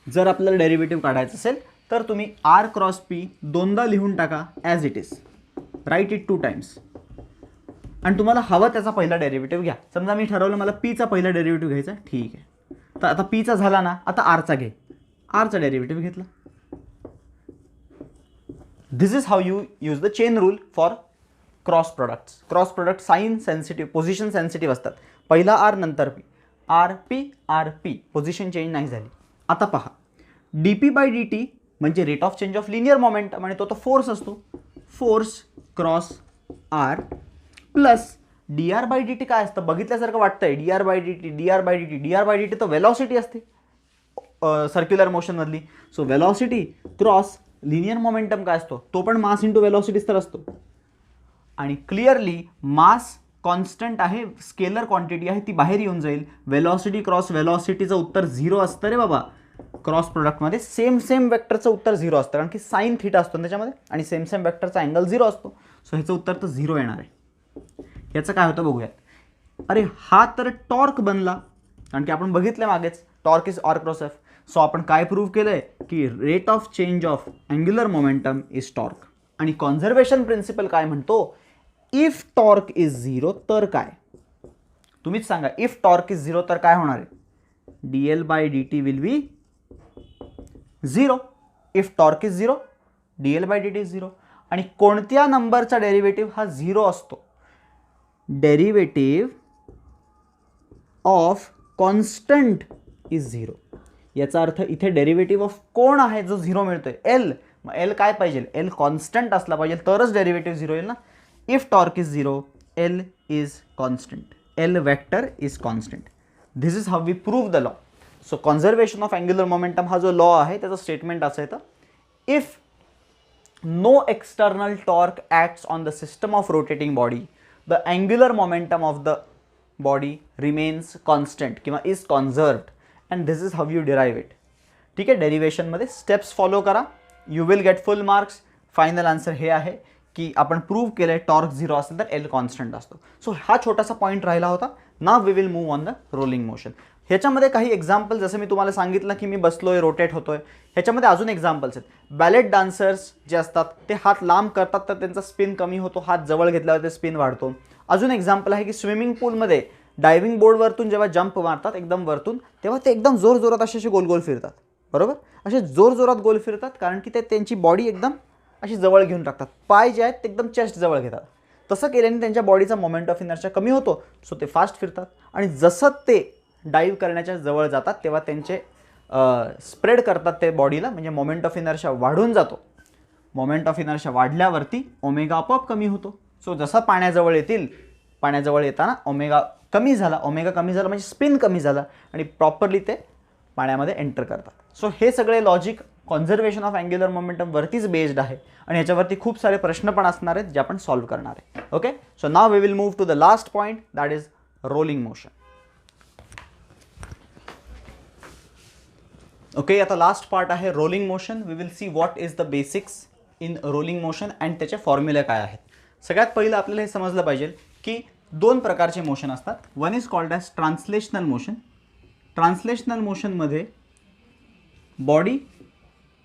जर आपल्याला डेरिव्हेटिव्ह काढायचं असेल तर तुम्ही R क्रॉस P दोनदा लिहून टाका as it is, write it 2 times, आणि तुम्हाला हवं त्याचा पहिला डेरिव्हेटिव्ह घ्या. समजा मी ठरवलं मला P चा पहिला डेरिव्हेटिव्ह घ्यायचा, ठीक आहे. तर आता P चा झाला ना, आता R चा घे, R चा डेरिव्हेटिव्ह घेतला. This is how you use the chain rule for cross products. Cross product sign sensitive, position sensitive असतात. पहिला R नंतर P, RP पोझिशन चेंज नाही झाली. आता पहा, dp/dt म्हणजे rate of change of linear momentum, आणि तो फोर्स असतो, force cross R plus dr/dt काय असतं बघितल्यासारखं वाटतंय, dr/dt तर वेलॉसिटी असते सर्क्युलर मोशनमधली. So velocity cross linear momentum काय असतो, तो पण मास इंटू वेलॉसिटीच तर असतो. आणि क्लिअरली मास कॉन्स्टंट आहे, स्केलर क्वांटिटी आहे, ती बाहेर येऊन जाईल. वेलॉसिटी क्रॉस वेलॉसिटीचं उत्तर 0 असतं रे बाबा. क्रॉस प्रोडक्टमध्ये सेम वेक्टरचं उत्तर 0 असतं, कारण की साइन थीटा असतो त्याच्यामध्ये, आणि सेम वेक्टरचा अँगल 0 असतो. सो ह्याचं उत्तर तर 0 येणार आहे. याचं काय होतं बघूयात. अरे हा तर टॉर्क बनला, कारण की आपण बघितलं मागेच torque is R cross F. So आपण काय प्रूव्ह केलंय की rate of change of angular momentum is torque. आणि कॉन्झर्वेशन प्रिन्सिपल काय म्हणतो, इफ टॉर्क इज 0 तर काय, तुम्हीच सांगा. इफ टॉर्क इज 0 तर काय होणार आहे, dl/dt will be 0. If torque is 0 dl/dt is 0. आणि कोणत्या नंबरचा डेरिव्हेटिव्ह हा 0 असतो, डेरिव्हेटिव्ह ऑफ कॉन्स्टंट इज 0. याचा अर्थ इथे डेरिव्हेटिव्ह ऑफ कोण आहे जो 0 मिळतोय, L, मग एल काय पाहिजे, एल कॉन्स्टंट असला पाहिजे तरच डेरिव्हेटिव्ह झिरो येईल ना. If torque is zero L is constant, L vector is constant. This is how we prove the law. So conservation of angular momentum हा जो लॉ आहे त्याचं स्टेटमेंट असं येतं, if no external torque acts on the system of rotating body, the angular momentum of the body remains constant किंवा is conserved, and this is how you derive it. ठीक आहे, डेरिव्हेशनमध्ये steps follow करा, you will get full marks. Final answer हे आहे की आपण prove केलं torque zero असेल तर एल कॉन्स्टंट असतो. सो हा छोटासा पॉईंट राहिला होता. Now we will move on the rolling motion. ह्याच्यामध्ये काही एक्झाम्पल, जसं मी तुम्हाला सांगितलं की मी बसलोय, रोटेट होतोय, ह्याच्यामध्ये अजून एक्झाम्पल्स आहेत. बॅलेट डान्सर्स जे असतात ते हात लांब करतात तर त्यांचा स्पिन कमी होतो, हात जवळ घेतल्यावर ते स्पिन वाढतो. अजून एक्झाम्पल आहे की स्विमिंग पूलमध्ये डायव्हिंग बोर्डवरतून जेव्हा जंप मारतात एकदम वरतून, तेव्हा ते एकदम जोरजोरात असे गोल गोल फिरतात, बरोबर. असे जोरजोरात गोल फिरतात कारण की ते त्यांची बॉडी एकदम अशी जवळ घेऊन टाकतात, पाय जे आहेत ते एकदम चेस्ट जवळ घेतात. तसं केल्याने त्यांच्या बॉडीचा मोमेंट ऑफ इनर्शिया कमी होतो, सो ते फास्ट फिरतात. आणि जसं ते डाईव्ह करण्याच्या जवळ जातात तेव्हा त्यांचे स्प्रेड करतात ते बॉडीला, म्हणजे मोमेंट ऑफ इनर्शिया वाढून जातो. मोमेंट ऑफ इनर्शिया वाढल्यावरती ओमेगा आपोआप कमी होतो. सो जसं पाण्याजवळ येतील, पाण्याजवळ येताना ओमेगा कमी झाला म्हणजे स्पिन कमी झाला आणि प्रॉपरली ते पाण्यामध्ये एंटर करतात. सो हे सगळे logic conservation of angular momentum वरतीच बेस्ड आहे आणि ह्याच्यावरती खूप सारे प्रश्न पण असणार आहेत जे आपण सॉल्व्ह करणार आहे. Okay, so now we will move to the last point, that is rolling motion. Okay, आता लास्ट पार्ट आहे rolling motion. We will see what is the basics in rolling motion and त्याचे फॉर्म्युले काय आहेत. सगळ्यात पहिलं आपल्याला हे समजलं पाहिजे की दोन प्रकारचे मोशन असतात. One is called as translational motion. Translational मोशनमध्ये बॉडी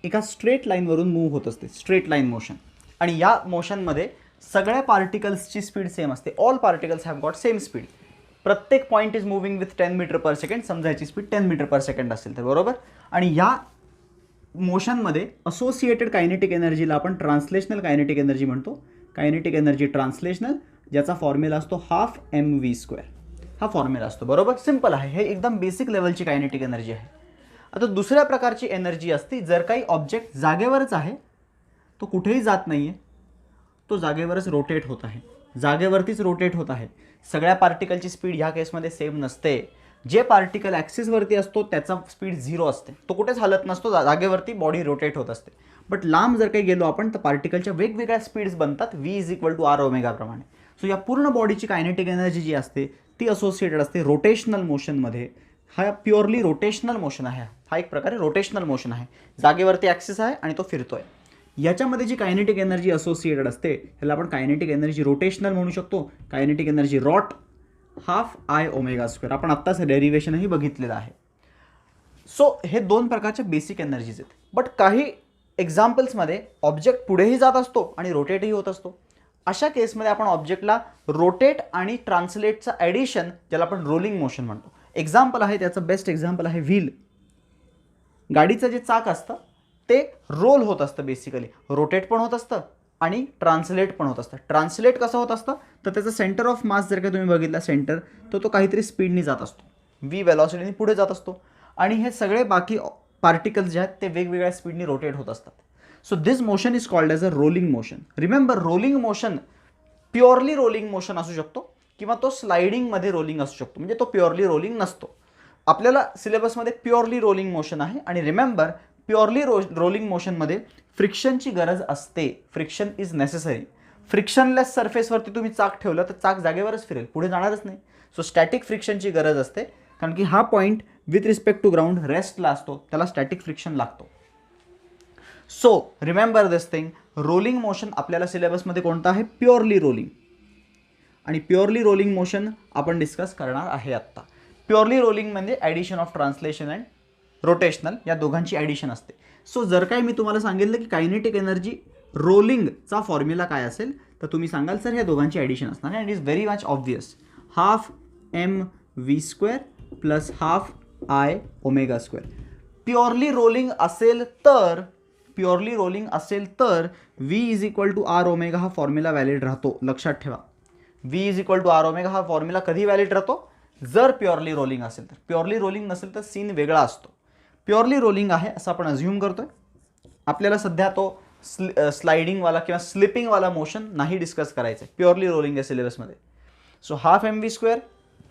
एका स्ट्रेट लाईनवरून मूव्ह होत असते, स्ट्रेट लाईन मोशन. आणि या मोशनमध्ये सगळ्या पार्टिकल्सची स्पीड सेम असते. All particles have got same speed. प्रत्येक point is moving with 10 metre per second. समजा याची स्पीड 10 मीटर पर सेकंड असेल तर, बरोबर. आणि या मोशनमध्ये असोसिएटेड कायनेटिक एनर्जीला आपण ट्रान्सलेशनल कायनेटिक एनर्जी म्हणतो. कायनेटिक एनर्जी ट्रान्सलेशनल, ज्याचा फॉर्म्युला असतो हाफ mv². हा फॉर्म्युला असतो, बरोबर. सिंपल आहे, हे एकदम बेसिक लेवलची कायनेटिक एनर्जी आहे. आता दुसऱ्या प्रकारची एनर्जी असते, जर काही ऑब्जेक्ट जागेवरच आहे, तो कुठेही जात नाही आहे, तो जागेवरच रोटेट होत आहे, जागेवरतीच रोटेट होत आहे. सगळ्या पार्टिकलची स्पीड ह्या केसमध्ये सेम नसते. जे पार्टिकल ॲक्सिसवरती असतो त्याचा स्पीड 0 असते, तो कुठेच हलत नसतो, जागेवरती बॉडी रोटेट होत असते. बट लांब जर काही गेलो आपण तर पार्टिकलच्या वेगवेगळ्या स्पीड्स बनतात, v = r ओमेगा प्रमाणे. सो या पूर्ण बॉडीची कायनेटिक एनर्जी जी असते ती असोसिएटेड असते रोटेशनल मोशनमध्ये. हा प्युअरली रोटेशनल मोशन आहे, हा एक प्रकारे रोटेशनल मोशन आहे. जागेवरती ॲक्सिस आहे आणि तो फिरतोय. याच्यामध्ये जी कायनेटिक एनर्जी असोसिएटेड असते ह्याला आपण कायनेटिक एनर्जी रोटेशनल म्हणू शकतो. Kinetic energy rot half I⍵². आपण आत्ताच डेरिव्हेशनही बघितलेलं आहे. सो हे दोन प्रकारच्या बेसिक एनर्जीज आहेत. बट काही एक्झाम्पल्समध्ये ऑब्जेक्ट पुढेही जात असतो आणि रोटेटही होत असतो. अशा केसमध्ये आपण ऑब्जेक्टला रोटेट आणि ट्रान्सलेटचं ॲडिशन, ज्याला आपण रोलिंग मोशन म्हणतो. एक्झाम्पल आहे त्याचं, बेस्ट एक्झाम्पल आहे व्हील. गाडीचं जे चाक असतं ते रोल होत असतं, बेसिकली रोटेट पण होत असतं आणि ट्रान्सलेट पण होत असतं. ट्रान्सलेट कसं होत असतं तर त्याचं सेंटर ऑफ मास जर का तुम्ही बघितला सेंटर, तर तो काहीतरी स्पीडनी जात असतो, v वेलॉसिटीने पुढे जात असतो. आणि हे सगळे बाकी पार्टिकल्स जे आहेत ते वेगवेगळ्या स्पीडनी रोटेट होत असतात. So this motion is called as a rolling motion. Remember, rolling motion purely rolling motion असू शकतो किंवा तो स्लायडिंगमध्ये रोलिंग असू शकतो, म्हणजे तो प्युअरली रोलिंग नसतो. आपल्याला सिलेबसमध्ये प्युअरली रोलिंग मोशन आहे. आणि रिमेंबर, प्युअरली रोलिंग मोशनमध्ये फ्रिक्शनची गरज असते. Friction is necessary. फ्रिक्शनलेस सरफेसवरती तुम्ही चाक ठेवलं तर चाक जागेवरच फिरेल, पुढे जाणारच नाही. सो स्टॅटिक फ्रिक्शनची गरज असते, कारण की हा point with respect to ground रेस्टला असतो, त्याला स्टॅटिक फ्रिक्शन लागतो. So remember this thing, rolling motion आपल्याला सिलेबसमध्ये कोणतं आहे, प्युअरली रोलिंग. आणि प्युअरली रोलिंग मोशन आपण डिस्कस करणार आहे आत्ता. प्युअरली रोलिंग म्हणजे addition of translation and rotational, या दोघांची ॲडिशन असते. सो जर काही मी तुम्हाला सांगितलं की कायनेटिक एनर्जी रोलिंगचा फॉर्म्युला काय असेल तर तुम्ही सांगाल सर ह्या दोघांची ॲडिशन असणार. And is very much obvious, half mv² plus half I⍵². Purely rolling असेल तर v = r⍵ हा फॉर्म्युला व्हॅलिड राहतो. लक्षात ठेवा, v = r⍵ हा फॉर्म्युला कधी व्हॅलिड राहतो, जर प्युअरली रोलिंग असेल तर. प्युअरली रोलिंग नसेल तर सीन वेगळा असतो. प्युअरली रोलिंग आहे असं आपण अज्युम करतोय. आपल्याला सध्या तो स्लाइडिंगवाला किंवा स्लिपिंगवाला मोशन नाही डिस्कस करायचं आहे, प्युअरली रोलिंग आहे सिलेबसमध्ये. So half M V square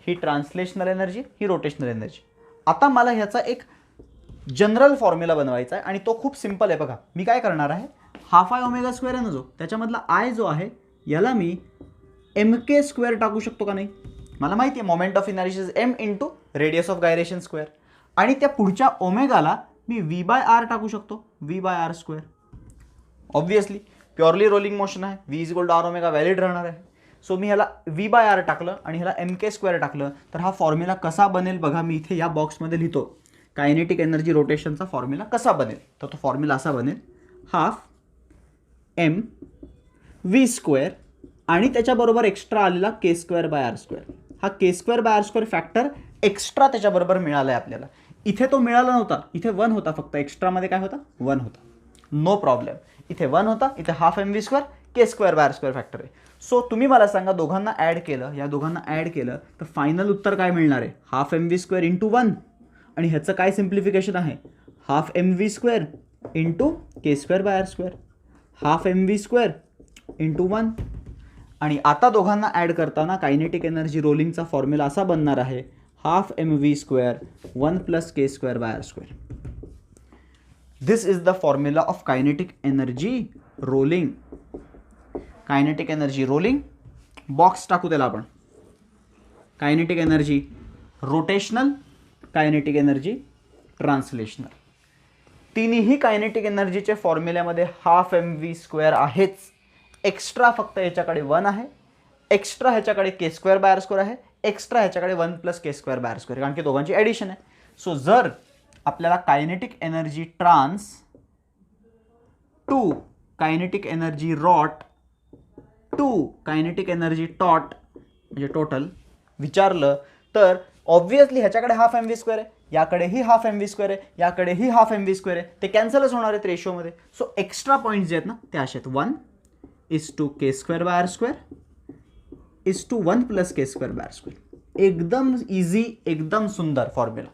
ही ट्रान्सलेशनल एनर्जी, ही रोटेशनल एनर्जी. आता मला ह्याचा एक जनरल फॉर्म्युला बनवायचा आहे आणि तो खूप सिम्पल आहे. बघा मी काय करणार आहे, हाफ आय ओमेगा स्क्वेअर आहे ना जो, त्याच्यामधला आय जो आहे याला मी एम के स्क्वेअर टाकू शकतो का नाही. मला माहिती आहे moment of inertia is M into radius of gyration square, आणि त्या पुढच्या ओमेगाला मी व्ही बाय आर टाकू शकतो, V by R square. Obviously purely rolling motion आहे, V is equal to R omega valid राहणार आहे. सो मी ह्याला व्ही बाय आर टाकलं आणि ह्याला एम के स्क्वेअर टाकलं तर हा फॉर्म्युला कसा बनेल बघा. मी इथे या बॉक्समध्ये लिहितो कायनेटिक एनर्जी रोटेशनचा फॉर्म्युला कसा बनेल. तर तो फॉर्म्युला असा बनेल, हाफ एम व्ही स्क्वेअर आणि त्याच्याबरोबर एक्स्ट्रा आलेला K square by R square. हा K square by R square factor extra त्याच्याबरोबर मिळाला आहे आपल्याला. इथे तो मिळाला नव्हता, इथे 1 होता फक्त, एक्स्ट्रामध्ये काय होता 1 होता. नो प्रॉब्लेम, इथे 1 होता, इथे half M V square K square by R square factor आहे. सो तुम्ही मला सांगा दोघांना ॲड केलं, या दोघांना ॲड केलं तर फायनल उत्तर काय मिळणार आहे, half M V square into 1. आणि ह्याचं काय सिम्प्लिफिकेशन आहे, half M V square into K square by R square, half M V square into 1. आणि आता दोघांना ॲड करताना कायनेटिक एनर्जी रोलिंगचा फॉर्म्युला असा बनणार आहे, half M V square 1 plus K square by R square. This is the formula of kinetic energy rolling. Kinetic energy rolling, box टाकू त्याला आपण, kinetic energy rotational, kinetic energy translational. तिन्ही kinetic एनर्जीचे फॉर्म्युल्यामध्ये half M V square आहेच. Extra फक्त ह्याच्याकडे 1 आहे, एक्स्ट्रा ह्याच्याकडे K square by R square आहे, एक्स्ट्रा ह्याच्याकडे 1 plus K square by R square, कारण की दोघांची ॲडिशन आहे. सो जर आपल्याला kinetic energy trans to kinetic energy rot to kinetic energy tot म्हणजे टोटल विचारलं तर ऑब्व्हियसली ह्याच्याकडे हाफ एम व्ही स्क्वेअर आहे, याकडेही हाफ एम व्ही स्क्वेअर आहे, याकडेही हाफ एम व्ही स्क्वेअर आहे, ते कॅन्सलच होणार आहेत रेशोमध्ये. सो एक्स्ट्रा पॉईंट्स जे आहेत ना ते असे आहेत, 1 is to K square by R square is to 1 plus K square by R square. एकदम इझी, एकदम सुंदर फॉर्म्युला.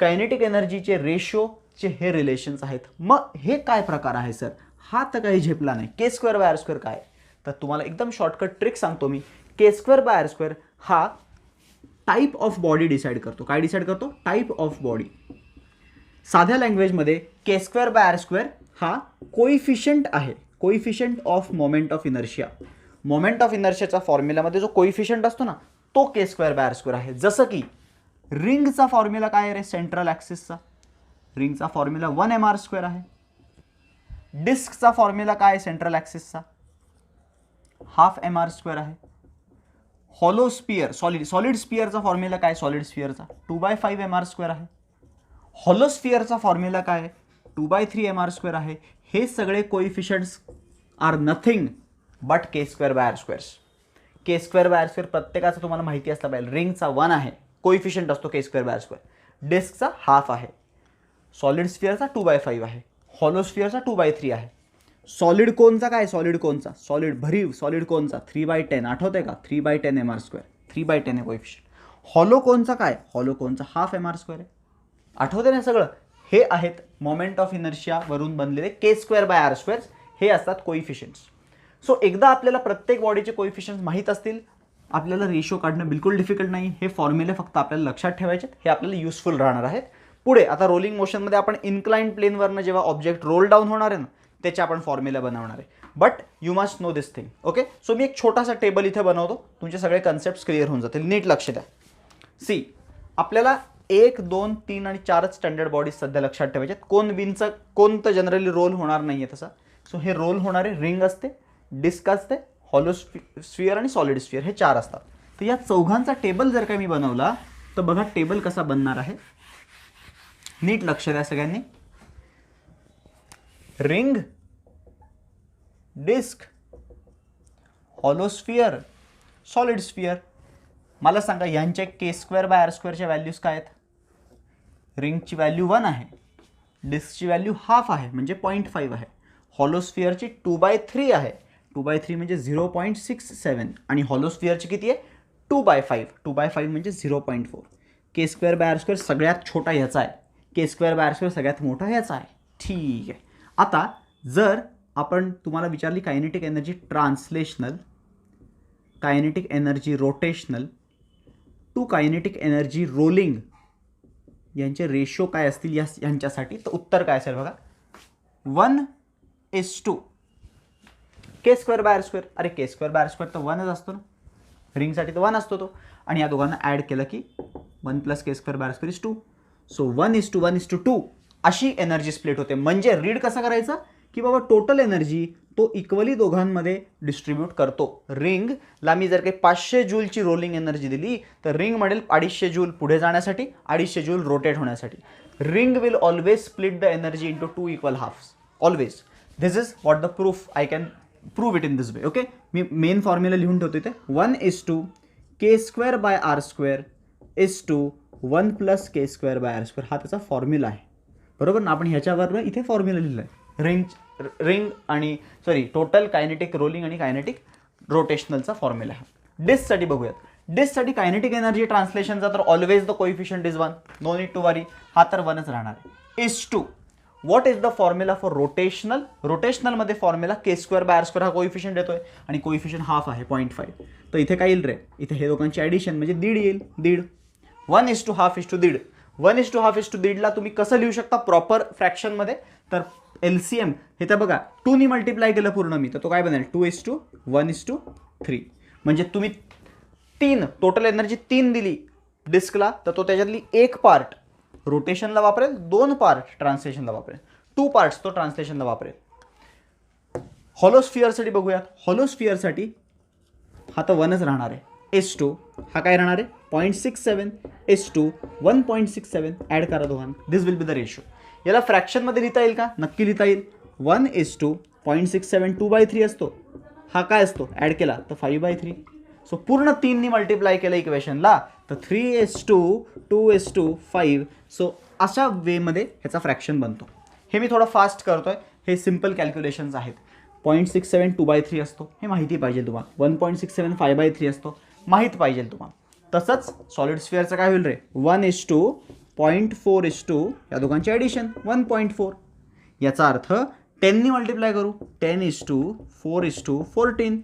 कायनेटिक एनर्जीचे रेशोचे हे रिलेशन्स आहेत. मग हे काय प्रकार आहे सर, हा तर काही झेपला नाही. K square by R square काय, तर तुम्हाला एकदम शॉर्टकट ट्रिक सांगतो मी. K square by R square हा टाईप ऑफ बॉडी डिसाईड करतो. काय डिसाईड करतो, टाईप ऑफ बॉडी. साध्या लँग्वेजमध्ये K square by R square हा कोइफिशियंट आहे, कोइफिशियंट ऑफ मोमेंट ऑफ इनर्शिया. मोमेंट ऑफ इनर्शियाचा फॉर्म्युलामध्ये जो कोइफिशियंट असतो ना तो K square by R square आहे. जसं की रिंगचा फॉर्म्युला काय रे, सेंट्रल ॲक्सिसचा रिंगचा फॉर्म्युला 1 एम आर स्क्वेअर आहे. डिस्कचा फॉर्म्युला काय सेंट्रल ॲक्सिसचा, हाफ एम आर स्क्वेअर आहे. हॉलो स्पियर सॉलिड स्पियरचा फॉर्म्युला काय, सॉलिड स्पियरचा 2/5 एम आर स्क्वेअर आहे. हॉलो स्पियरचा फॉर्म्युला काय 2/3 एम आर स्क्वेअर आहे. हे सगळे coefficients are nothing but K square by R squares. K square by R square प्रत्येकाचं तुम्हाला माहिती असलं पाहिजे. रिंगचा 1 आहे, कोइफिशियंट असतो K square by R square. डिस्कचा हाफ आहे, सॉलिड स्पियरचा 2/5 आहे, हॉलो स्पियरचा 2/3 आहे. सॉलिड कोनचा काय, सॉलिड कोनचा, सॉलिड भरीव सॉलिड कोनचा 3/10 आठवतंय का, 3/10 एम आर स्क्वेअर, 3/10 आहे कोइफिशियंट. हॉलो कोनचा काय, हॉलो कोनचा हाफ एम आर स्क्वेअर आहे. आठवते ना सगळं. हे आहेत मोमेंट ऑफ इनर्शिया वरून बनलेले के स्क्वेअर बाय आर स्क्वेअर. हे असतात कोइफिशियंट्स. सो एकदा आपल्याला प्रत्येक बॉडीचे कोइफिशियंट्स माहीत असतील, आपल्याला रेशो काढणं बिलकुल डिफिकल्ट नाही. हे फॉर्म्युले फक्त आपल्याला लक्षात ठेवायचे, हे आपल्याला युजफुल राहणार आहेत. पुढे आता रोलिंग मोशनमध्ये आपण इन्क्लाइंड प्लेनवरनं जेव्हा ऑब्जेक्ट रोल डाऊन होणार आहे ना त्याचे आपण फॉर्म्युला बनवणार आहे. But you must know this thing. Okay, so मी एक छोटासा टेबल इथे बनवतो, तुमचे सगळे कन्सेप्ट क्लिअर होऊन जातील. नीट लक्ष द्या. सी, आपल्याला 1, 2, 3 आणि 4 स्टँडर्ड बॉडीज सध्या लक्षात ठेवायच्यात. कोणतं जनरली रोल होणार नाही आहे तसा. सो हे रोल होणारे रिंग असते, डिस्क असते, हॉलो स्फिअर आणि सॉलिड स्फिअर हे 4 असतात. तर या चौघांचा टेबल जर का मी बनवला तर बघा टेबल कसा बनणार आहे. नीट लक्ष द्या सगळ्यांनी. Ring, disc, hollow sphere, solid sphere. मला सांगा यांचे के स्क्वेअर बाय आर स्क्वेअरच्या व्हॅल्यूज काय आहेत. रिंगची व्हॅल्यू 1 आहे, डिस्कची व्हॅल्यू हाफ आहे म्हणजे 0.5 आहे, हॉलो स्फिअरची 2/3 आहे, 2/3 म्हणजे 0.67 आणि हॉलो स्फिअरची किती आहे 2/5, 2/5 म्हणजे 0.4. के स्क्वेअर बाय आर स्क्वेअर सगळ्यात छोटा ह्याचा आहे, के स्क्वेअर बाय आर स्क्वेअर सगळ्यात मोठा ह्याचा आहे. ठीक आहे. आता जर आपण तुम्हाला विचारली kinetic energy translational, kinetic energy rotational to kinetic energy rolling, यांचे रेशो काय असतील यांच्यासाठी, तर उत्तर काय असेल बघा, 1:2 k²/r². अरे k²/r² तर 1च असतो ना, रिंगसाठी तर 1 असतो तो, आणि या दोघांना ॲड केलं की 1 + k²/r² = 2. सो 1:1:2 अशी एनर्जी स्प्लिट होते. म्हणजे रीड कसं करायचं की बाबा टोटल एनर्जी तो इक्वली दोघांमध्ये डिस्ट्रीब्यूट करतो. रिंगला मी जर काही 500 जूलची रोलिंग एनर्जी दिली तर रिंग मिळेल 250 जूल पुढे जाण्यासाठी, 250 जूल रोटेट होण्यासाठी. Ring will always split the energy into 2 equal halves, always. This is what the proof I can prove it in this way. Okay, मी मेन फॉर्म्युला लिहून ठेवतो इथे, 1:2 k²/r² = 1 + k²/r². हा त्याचा फॉर्म्युला आहे, बरोबर ना. आपण ह्याच्यावर इथे फॉर्म्युला लिहिला आहे, रिंग आणि टोटल कायनेटिक रोलिंग आणि कायनेटिक रोटेशनलचा फॉर्म्युला आहे. डिस्कसाठी बघूयात. डिस्कसाठी कायनेटिक एनर्जी ट्रान्सलेशनचा तर always the coefficient is 1, no need to worry, हा तर 1च राहणार आहे. = What is the formula for rotational. रोटेशनलमध्ये फॉर्म्युला k²/r² हा कोइफिशियंट येतोय आणि कोइफिशियंट हाफ आहे 0.5. तर इथे काय येईल रे, इथे हे दोघांची ॲडिशन म्हणजे 1.5 येईल. 1.5 1:1/2 1:1/2. 1:1/2 ला तुम्ही कसं लिहू शकता प्रॉपर फ्रॅक्शनमध्ये, तर LCM हे तर बघा 2 नी मल्टिप्लाय केलं पूर्ण मी, तर तो काय बनेल 2:1:3. म्हणजे तुम्ही 3 टोटल एनर्जी 3 दिली डिस्कला, तर तो त्याच्यातली 1 पार्ट रोटेशनला वापरेल, 2 पार्ट ट्रान्सलेशनला वापरेल, 2 पार्ट्स तो ट्रान्सलेशनला वापरेल. हॉलोस्फिअरसाठी बघूयात. हॉलोस्फिअरसाठी हा तर 1च राहणार आहे. S2 हा काय राहणार आहे 0.67, S2 1.67. ॲड करा दोघांना, दिस विल बी द रेशो. याला फ्रॅक्शनमध्ये लिहिता येईल का, नक्की लिहिता येईल. 1:2 0.67 2/3 असतो, हा काय असतो ॲड केला तर 5/3. सो पूर्ण 3 नी मल्टिप्लाय केलं इक्वेशनला तर 3:2 2:5. सो अशा वेमध्ये ह्याचा फ्रॅक्शन बनतो. हे मी थोडं फास्ट करतोय, हे सिम्पल कॅल्क्युलेशन्स आहेत. 0.67 2/3 असतो, हे माहिती पाहिजे तुम्हाला. 1.67 5/3 असतो, माहीत पाहिजे तुम्हाला. तसंच सॉलिड स्फिअरचं काय होईल रे, 1:0.4 या दोघांची ॲडिशन 1.4. याचा अर्थ 10 नी मल्टिप्लाय करू, 10:4:14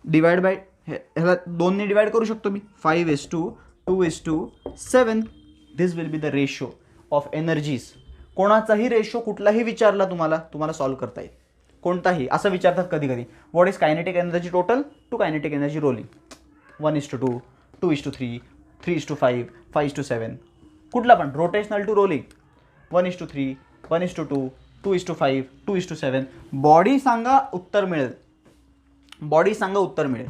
डिवाइड बाय, ह्याला 2 ने डिवाइड करू शकतो मी, 5:2:7. This will be the ratio of energies. कोणाचाही रेशो कुठलाही विचारला तुम्हाला सॉल्व्ह करता येईल. कोणताही असं विचारतात कधी कधी, what is kinetic energy total two kinetic energy rolling, 1:2 2:3 3:5 5:7. कुठला पण रोटेशनल टू रोलिंग 1:3 1:2 2:5 2:7. बॉडी सांगा उत्तर मिळेल, बॉडी सांगा उत्तर मिळेल.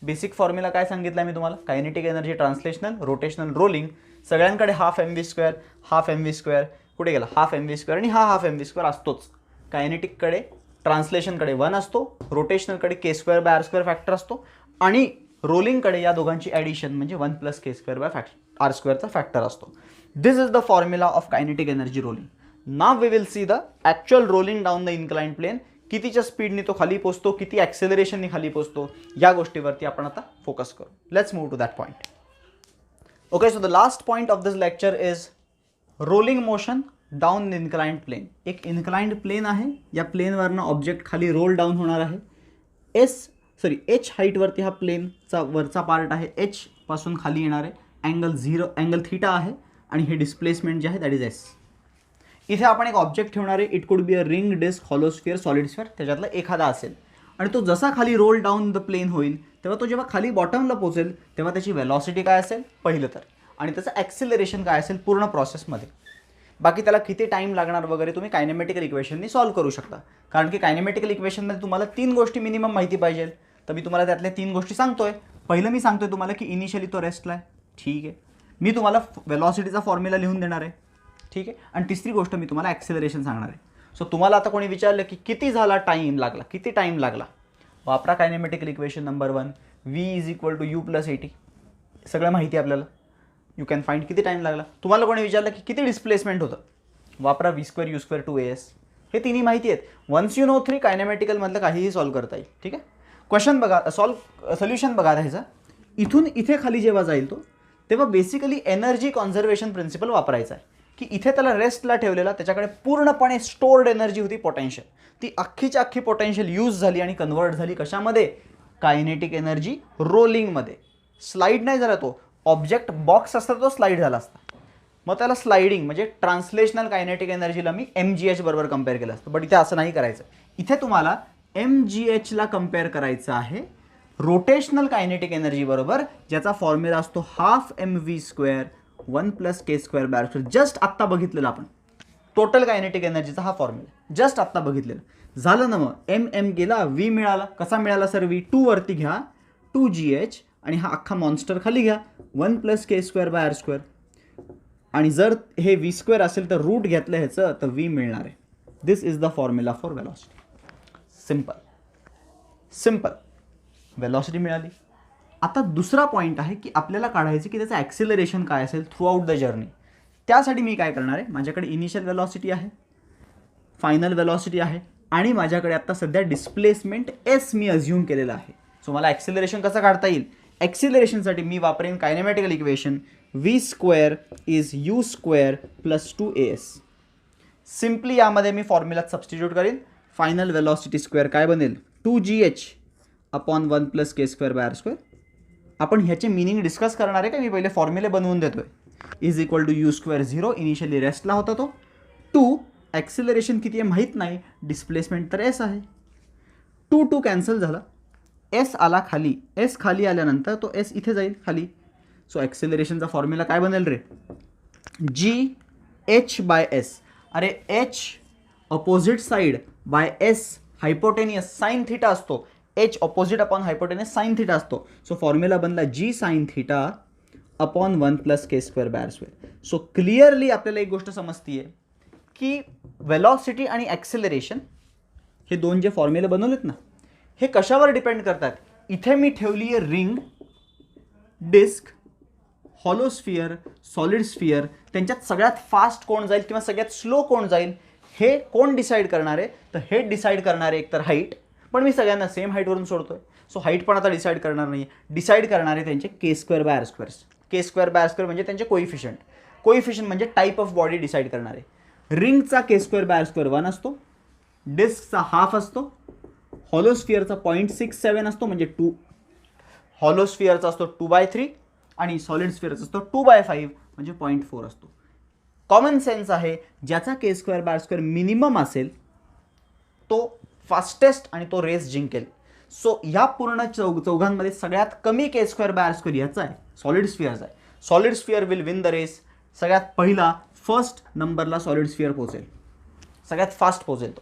बेसिक फॉर्म्युला काय सांगितलं मी तुम्हाला, kinetic energy translational rotational rolling सगळ्यांकडे हाफ mv², कुठे गेला हाफ mv² आणि हा हाफ mv² असतोच. कायनेटिककडे ट्रान्सलेशनकडे 1 असतो, रोटेशनलकडे k²/r² फॅक्टर असतो, आणि रोलिंगकडे या दोघांची ॲडिशन म्हणजे 1 + k²/r² फॅक्टर असतो. This is the formula of kinetic energy rolling. Now we will see the actual rolling down the inclined plane. कितीच्या स्पीडने तो खाली पोचतो, किती ॲक्सेलरेशनने खाली पोचतो, या गोष्टीवरती आपण आता फोकस करू. Let's move to that point. Okay, so the last point of this lecture is rolling motion down the inclined plane. एक इन्क्लाइंड प्लेन आहे, या प्लेनवरनं ऑब्जेक्ट खाली रोल डाऊन होणार आहे. h हाईटवरती हा प्लेनचा वरचा पार्ट आहे, h पासून खाली येणार आहे. अँगल θ आहे, आणि हे डिस्प्लेसमेंट जे आहे दॅट इज s. इथे आपण एक ऑब्जेक्ट ठेवणार आहे, it could be a ring, disc, hollow sphere, solid sphere, त्याच्यातला एखादा असेल. आणि तो जसा खाली रोल डाऊन द प्लेन होईल तेव्हा तो जेव्हा खाली बॉटमला पोचेल तेव्हा त्याची वेलॉसिटी काय असेल पहिलं तर, आणि त्याचं ॲक्सिलरेशन काय असेल पूर्ण प्रोसेसमध्ये. बाकी त्याला किती टाईम लागणार वगैरे तुम्ही कायनेमॅटिकल इक्वेशननी सॉल्व्ह करू शकता. कारण की कायनेमॅटिकल इक्वेशनमध्ये तुम्हाला 3 गोष्टी मिनिमम माहिती पाहिजे. तर मी तुम्हाला त्यातल्या 3 गोष्टी सांगतोय. पहिलं मी सांगतोय तुम्हाला की इनिशियली तो रेस्टला आहे, ठीक आहे. मी तुम्हाला वेलॉसिटीचा फॉर्म्युला लिहून देणार आहे, ठीक आहे. आणि तिसरी गोष्ट मी तुम्हाला ॲक्सेलरेशन सांगणार आहे. सो तुम्हाला आता कोणी विचारलं की किती टाईम लागला, वापरा kinematical equation number 1, v = u + at. सगळं माहिती आपल्याला, यू कॅन फाइंड किती टाईम लागला. तुम्हाला कोणी विचारलं की किती डिस्प्लेसमेंट होतं, वापरा v² u² 2as. हे तिन्ही माहिती आहेत. वन्स यू नो 3 कायनेमॅटिकलमधलं काहीही सॉल्व्ह करता येईल, ठीक आहे. क्वेश्चन बघा, सोल्युशन बघा ह्याचं. इथून इथे खाली जेव्हा जाईल तो तेव्हा बेसिकली एनर्जी कॉन्झर्वेशन प्रिन्सिपल वापरायचा आहे. की इथे त्याला रेस्टला ठेवलेला, त्याच्याकडे पूर्णपणे स्टोर्ड एनर्जी होती पोटेन्शियल, ती अख्खीच्या अख्खी पोटेन्शियल यूज झाली आणि कन्वर्ट झाली कशामध्ये, कायनेटिक एनर्जी रोलिंगमध्ये. स्लाइड नाही झाला तो, ऑब्जेक्ट बॉक्स असता तो स्लाइड झाला असता. मग त्याला स्लाइडिंग म्हणजे ट्रान्सलेशनल कायनेटिक एनर्जीला मी MgH बरोबर कम्पेअर केलं असतं. बट इथे असं नाही करायचं. इथे तुम्हाला MgH ला कम्पेअर करायचं आहे रोटेशनल कायनेटिक एनर्जी बरोबर, ज्याचा फॉर्म्युला असतो हाफ mv² 1 + k²/r². जस्ट आत्ता बघितलेलं आपण टोटल कायनेटिक एनर्जीचा हा फॉर्म्युला जस्ट आत्ता बघितलेलं. झालं ना, मग m गेला, v मिळाला. कसा मिळाला सर? v 2 वरती घ्या 2gh आणि हा अख्खा मॉन्स्टर खाली घ्या 1 + k²/r². आणि जर हे v² असेल तर रूट घेतलं ह्याचं तर v मिळणार आहे. This is the formula for velocity. Simple simple. Velocity मिळाली. आता दुसरा पॉईंट आहे की आपल्याला काढायचं की त्याचं ॲक्सिलरेशन काय असेल थ्रू आउट द जर्नी. त्यासाठी मी काय करणार आहे, माझ्याकडे इनिशियल वेलॉसिटी आहे, फायनल वेलॉसिटी आहे आणि माझ्याकडे आता सध्या डिस्प्लेसमेंट s मी अज्युम केलेलं आहे. सो मला ॲक्सिलरेशन कसं काढता येईल? ॲक्सिलरेशनसाठी मी वापरेन कायनेमॅटिकल equation v² = u² + 2as. Simply यामध्ये मी फॉर्म्युलात सबस्टिट्यूट करेन. फायनल वेलॉसिटी स्क्वेअर काय बनेल? 2gh / 1 + k²/r². आपण ह्याचे मिनिंग डिस्कस करणार आहे का? मी पहिले फॉर्म्युले बनवून देतोय. = u² 0 इनिशियली रेस्टला होता तो. 2 ॲक्सिलरेशन किती आहे माहीत नाही, डिस्प्लेसमेंट तर s आहे. 2 कॅन्सल झाला, s आला खाली. s खाली आल्यानंतर तो s इथे जाईल खाली. सो ॲक्सिलरेशनचा फॉर्म्युला काय बनेल रे? gh/s. अरे h opposite side by s hypotenuse sine theta असतो. h opposite upon hypotenuse sine theta असतो. सो फॉर्म्युला बनला g sin θ / 1 + k²/r². So clearly आपल्याला एक गोष्ट समजतीये की वेलॉसिटी आणि ॲक्सिलरेशन हे दोन जे फॉर्म्युले बनवलेत ना, हे कशावर डिपेंड करतात? इथे मी ठेवली आहे ring, disc, hollow sphere, solid sphere. त्यांच्यात सगळ्यात फास्ट कोण जाईल किंवा सगळ्यात स्लो कोण जाईल हे कोण डिसाईड करणार आहे? तर हे डिसाईड करणार आहे एकतर हाईट, पण मी सगळ्यांना सेम हाईटवरून सोडतोय. सो हाईट पण आता डिसाईड करणार नाही. डिसाईड करणार आहे त्यांचे k²/r². k²/r² म्हणजे त्यांचे कोइफिशियंट. कोइफिशियंट म्हणजे टाईप ऑफ बॉडी डिसाईड करणार आहे. रिंगचा k²/r² 1 असतो, डिस्कचा हाफ असतो, हॉलोस्फिअरचा 0.67 असतो म्हणजे 2, हॉलोस्फिअरचा असतो 2/3 आणि सॉलिड स्फिअरचा असतो 2/5 म्हणजे 0.4 असतो. कॉमन सेन्स आहे, ज्याचा k²/r² मिनिमम असेल तो फास्टेस्ट आणि तो रेस जिंकेल. सो ह्या पूर्ण चौघांमध्ये सगळ्यात कमी k²/r² याचा आहे, सॉलिड स्फिअरचा आहे. Solid sphere will win the race. सगळ्यात पहिला फर्स्ट नंबरला सॉलिड स्फिअर पोहोचेल, सगळ्यात फास्ट पोहोचेल तो.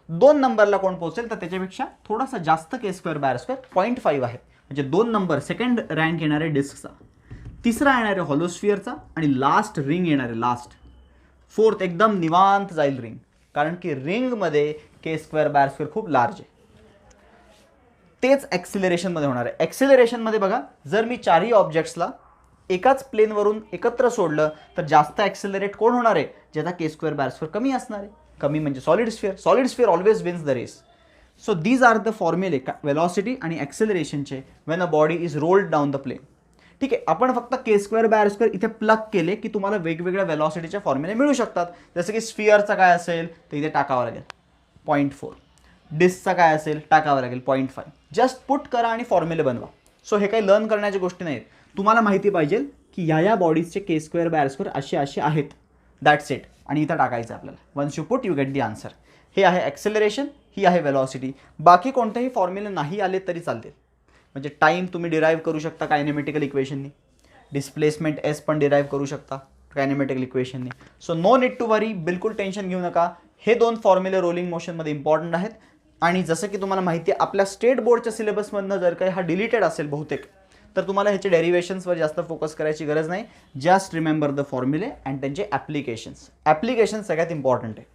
2 नंबरला कोण पोहोचेल तर त्याच्यापेक्षा थोडासा जास्त k²/r² 0.5 आहे, म्हणजे 2 नंबर सेकंड रँक येणार आहे डिस्कचा, तिसरा येणार आहे हॉलोस्फिअरचा आणि लास्ट रिंग येणार आहे. लास्ट फोर्थ एकदम निवांत जाईल रिंग, कारण की रिंगमध्ये k²/r² खूप लार्ज आहे. तेच ॲक्सिलरेशनमध्ये होणार आहे. ॲक्सिलरेशनमध्ये बघा, जर मी चारही ऑब्जेक्ट्सला एकाच प्लेनवरून एकत्र सोडलं तर जास्त ॲक्सिलरेट कोण होणार आहे? ज्याचा k²/r² कमी असणार आहे. कमी म्हणजे solid sphere. Solid sphere always wins the race. So these are the फॉर्म्युले वेलॉसिटी आणि ॲक्सिलरेशनचे when a body is rolled down the plane. ठीक आहे, आपण फक्त k²/r² इथे प्लग केले की तुम्हाला वेगवेगळ्या वेलॉसिटीचे फॉर्म्युले मिळू शकतात. जसं की स्फिअरचा काय असेल तर इथे टाकावं लागेल 0.4, डिस्कचा काय असेल टाकावं लागेल 0.5. जस्ट पुट करा आणि फॉर्म्युले बनवा. सो हे काही लर्न करण्याच्या गोष्टी नाहीत. तुम्हाला माहिती पाहिजे की या बॉडीजचे k²/r² असे असे आहेत, दॅट्स इट. आणि इथं टाकायचं आपल्याला. Once you put you get the answer. हे आहे ॲक्सिलरेशन, ही आहे वेलॉसिटी. बाकी कोणतेही फॉर्म्युले नाही आले तरी चालतील. म्हणजे टाईम तुम्ही डिराईव्ह करू शकता कायनेमॅटिकल इक्वेशननी, डिस्प्लेसमेंट s पण डिराईव्ह करू शकता कायनेमॅटिकल इक्वेशननी. सो नो नीड टू वरी, बिलकुल टेन्शन घेऊ नका. हे 2 फॉर्म्युले रोलिंग मोशनमध्ये इम्पॉर्टंट आहेत. आणि जसं की तुम्हाला माहिती आहे आपल्या स्टेट बोर्डच्या सिलेबसमधनं जर काही हा डिलीटेड असेल बहुतेक, तर तुम्हाला ह्याचे डेरिवेशन्सवर जास्त फोकस करायची गरज नाही. जस्ट रिमेंबर द फॉर्म्युले अँड त्यांचे ॲप्लिकेशन्स. ॲप्लिकेशन्स सगळ्यात इम्पॉर्टंट आहे.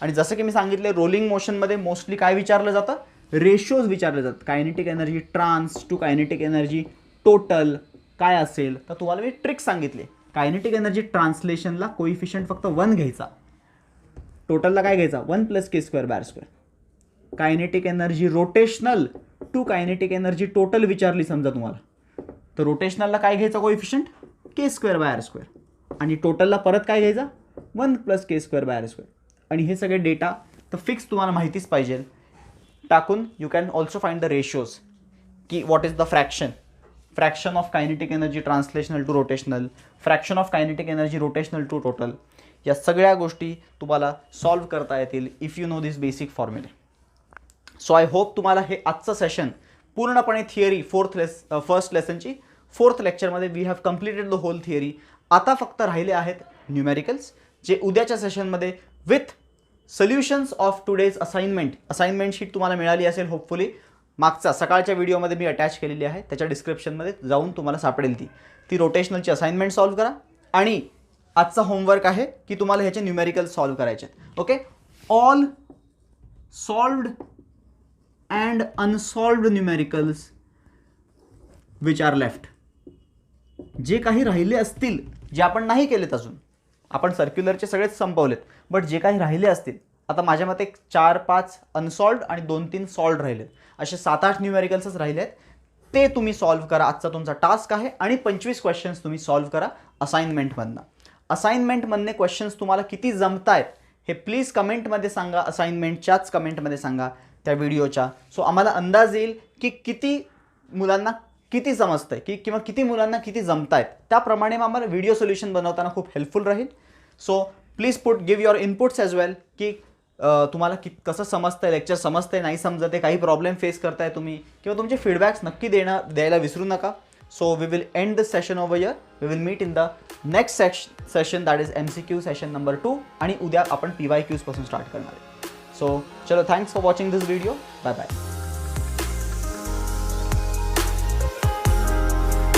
आणि जसं की मी सांगितले रोलिंग मोशनमध्ये मोस्टली काय विचारलं जातं? रेशोज विचारले जातात. Kinetic energy trans to kinetic energy total काय असेल तर तुम्हाला मी ट्रिक सांगितली. कायनेटिक एनर्जी ट्रान्सलेशनला कोइफिशियंट फक्त 1 घ्यायचा, टोटलला काय घ्यायचा 1 + k²/r². Kinetic energy rotational to kinetic energy total विचारली समजा तुम्हाला, तर रोटेशनलला काय घ्यायचा कोइफिशियंट k²/r². आणि टोटलला परत काय घ्यायचा 1 + k²/r². आणि हे सगळे डेटा तर फिक्स तुम्हाला माहितीच पाहिजे. टाकून you can also find the ratios की what is the fraction of kinetic energy translational to rotational, fraction of kinetic energy rotational to total. या सगळ्या गोष्टी तुम्हाला सॉल्व्ह करता येतील if you know this basic फॉर्म्युले. सो आय होप तुम्हाला हे आजचं सेशन पूर्णपणे थिअरी फर्स्ट लेसनची 4th लेक्चरमध्ये we have completed the whole theory. आता फक्त राहिले आहेत न्यूमेरिकल्स, जे उद्याच्या सेशनमध्ये with solutions of today's assignment sheet तुम्हाला मिळाली असेल होपफुली. मागचा सकाळच्या व्हिडिओमध्ये मी अटॅच केलेली आहे, त्याच्या डिस्क्रिप्शनमध्ये जाऊन तुम्हाला सापडेल ती रोटेशनलची असाइनमेंट सॉल्व्ह करा. आणि आजचा होमवर्क आहे की तुम्हाला ह्याचे न्यूमेरिकल्स सॉल्व्ह करायचे आहेत. Okay, all solved and unsolved numericals which are left, जे काही राहिले असतील, जे आपण नाही केलेत अजून, आपण सर्क्युलरचे सगळेच संपवलेत, बट जे काही राहिले असतील, आता माझ्या मते 4-5 अनसॉल्व्ड आणि 2-3 सॉल्व्ड राहिलेत, असे 7-8 न्यूमेरिकल्सच राहिले आहेत. ते तुम्ही सॉल्व्ह करा, आजचा तुमचा टास्क आहे. आणि 25 क्वेश्चन्स तुम्ही सॉल्व्ह करा असाइनमेंटमधनं. असाइनमेंटमधले क्वेश्चन्स तुम्हाला किती जमतायत हे प्लीज कमेंटमध्ये सांगा, असाइनमेंटच्याच कमेंटमध्ये सांगा त्या व्हिडिओच्या. सो आम्हाला अंदाज येईल की किती मुलांना किती समजतंय किंवा किती मुलांना किती जमतायत. त्याप्रमाणे मग आम्हाला व्हिडिओ सोल्युशन बनवताना खूप हेल्पफुल राहील. So please give your inputs as well की तुम्हाला कसं समजतंय, लेक्चर समजतंय, नाही समजत आहे, काही प्रॉब्लेम फेस करताय तुम्ही, किंवा तुमचे फीडबॅक्स नक्की द्यायला विसरू नका. So we will end this session over here. We will meet in the next session that is MCQ session number 2. आणि उद्या आपण PYQs पासून स्टार्ट करणार आहे. सो चलो, thanks for watching this video. Bye bye.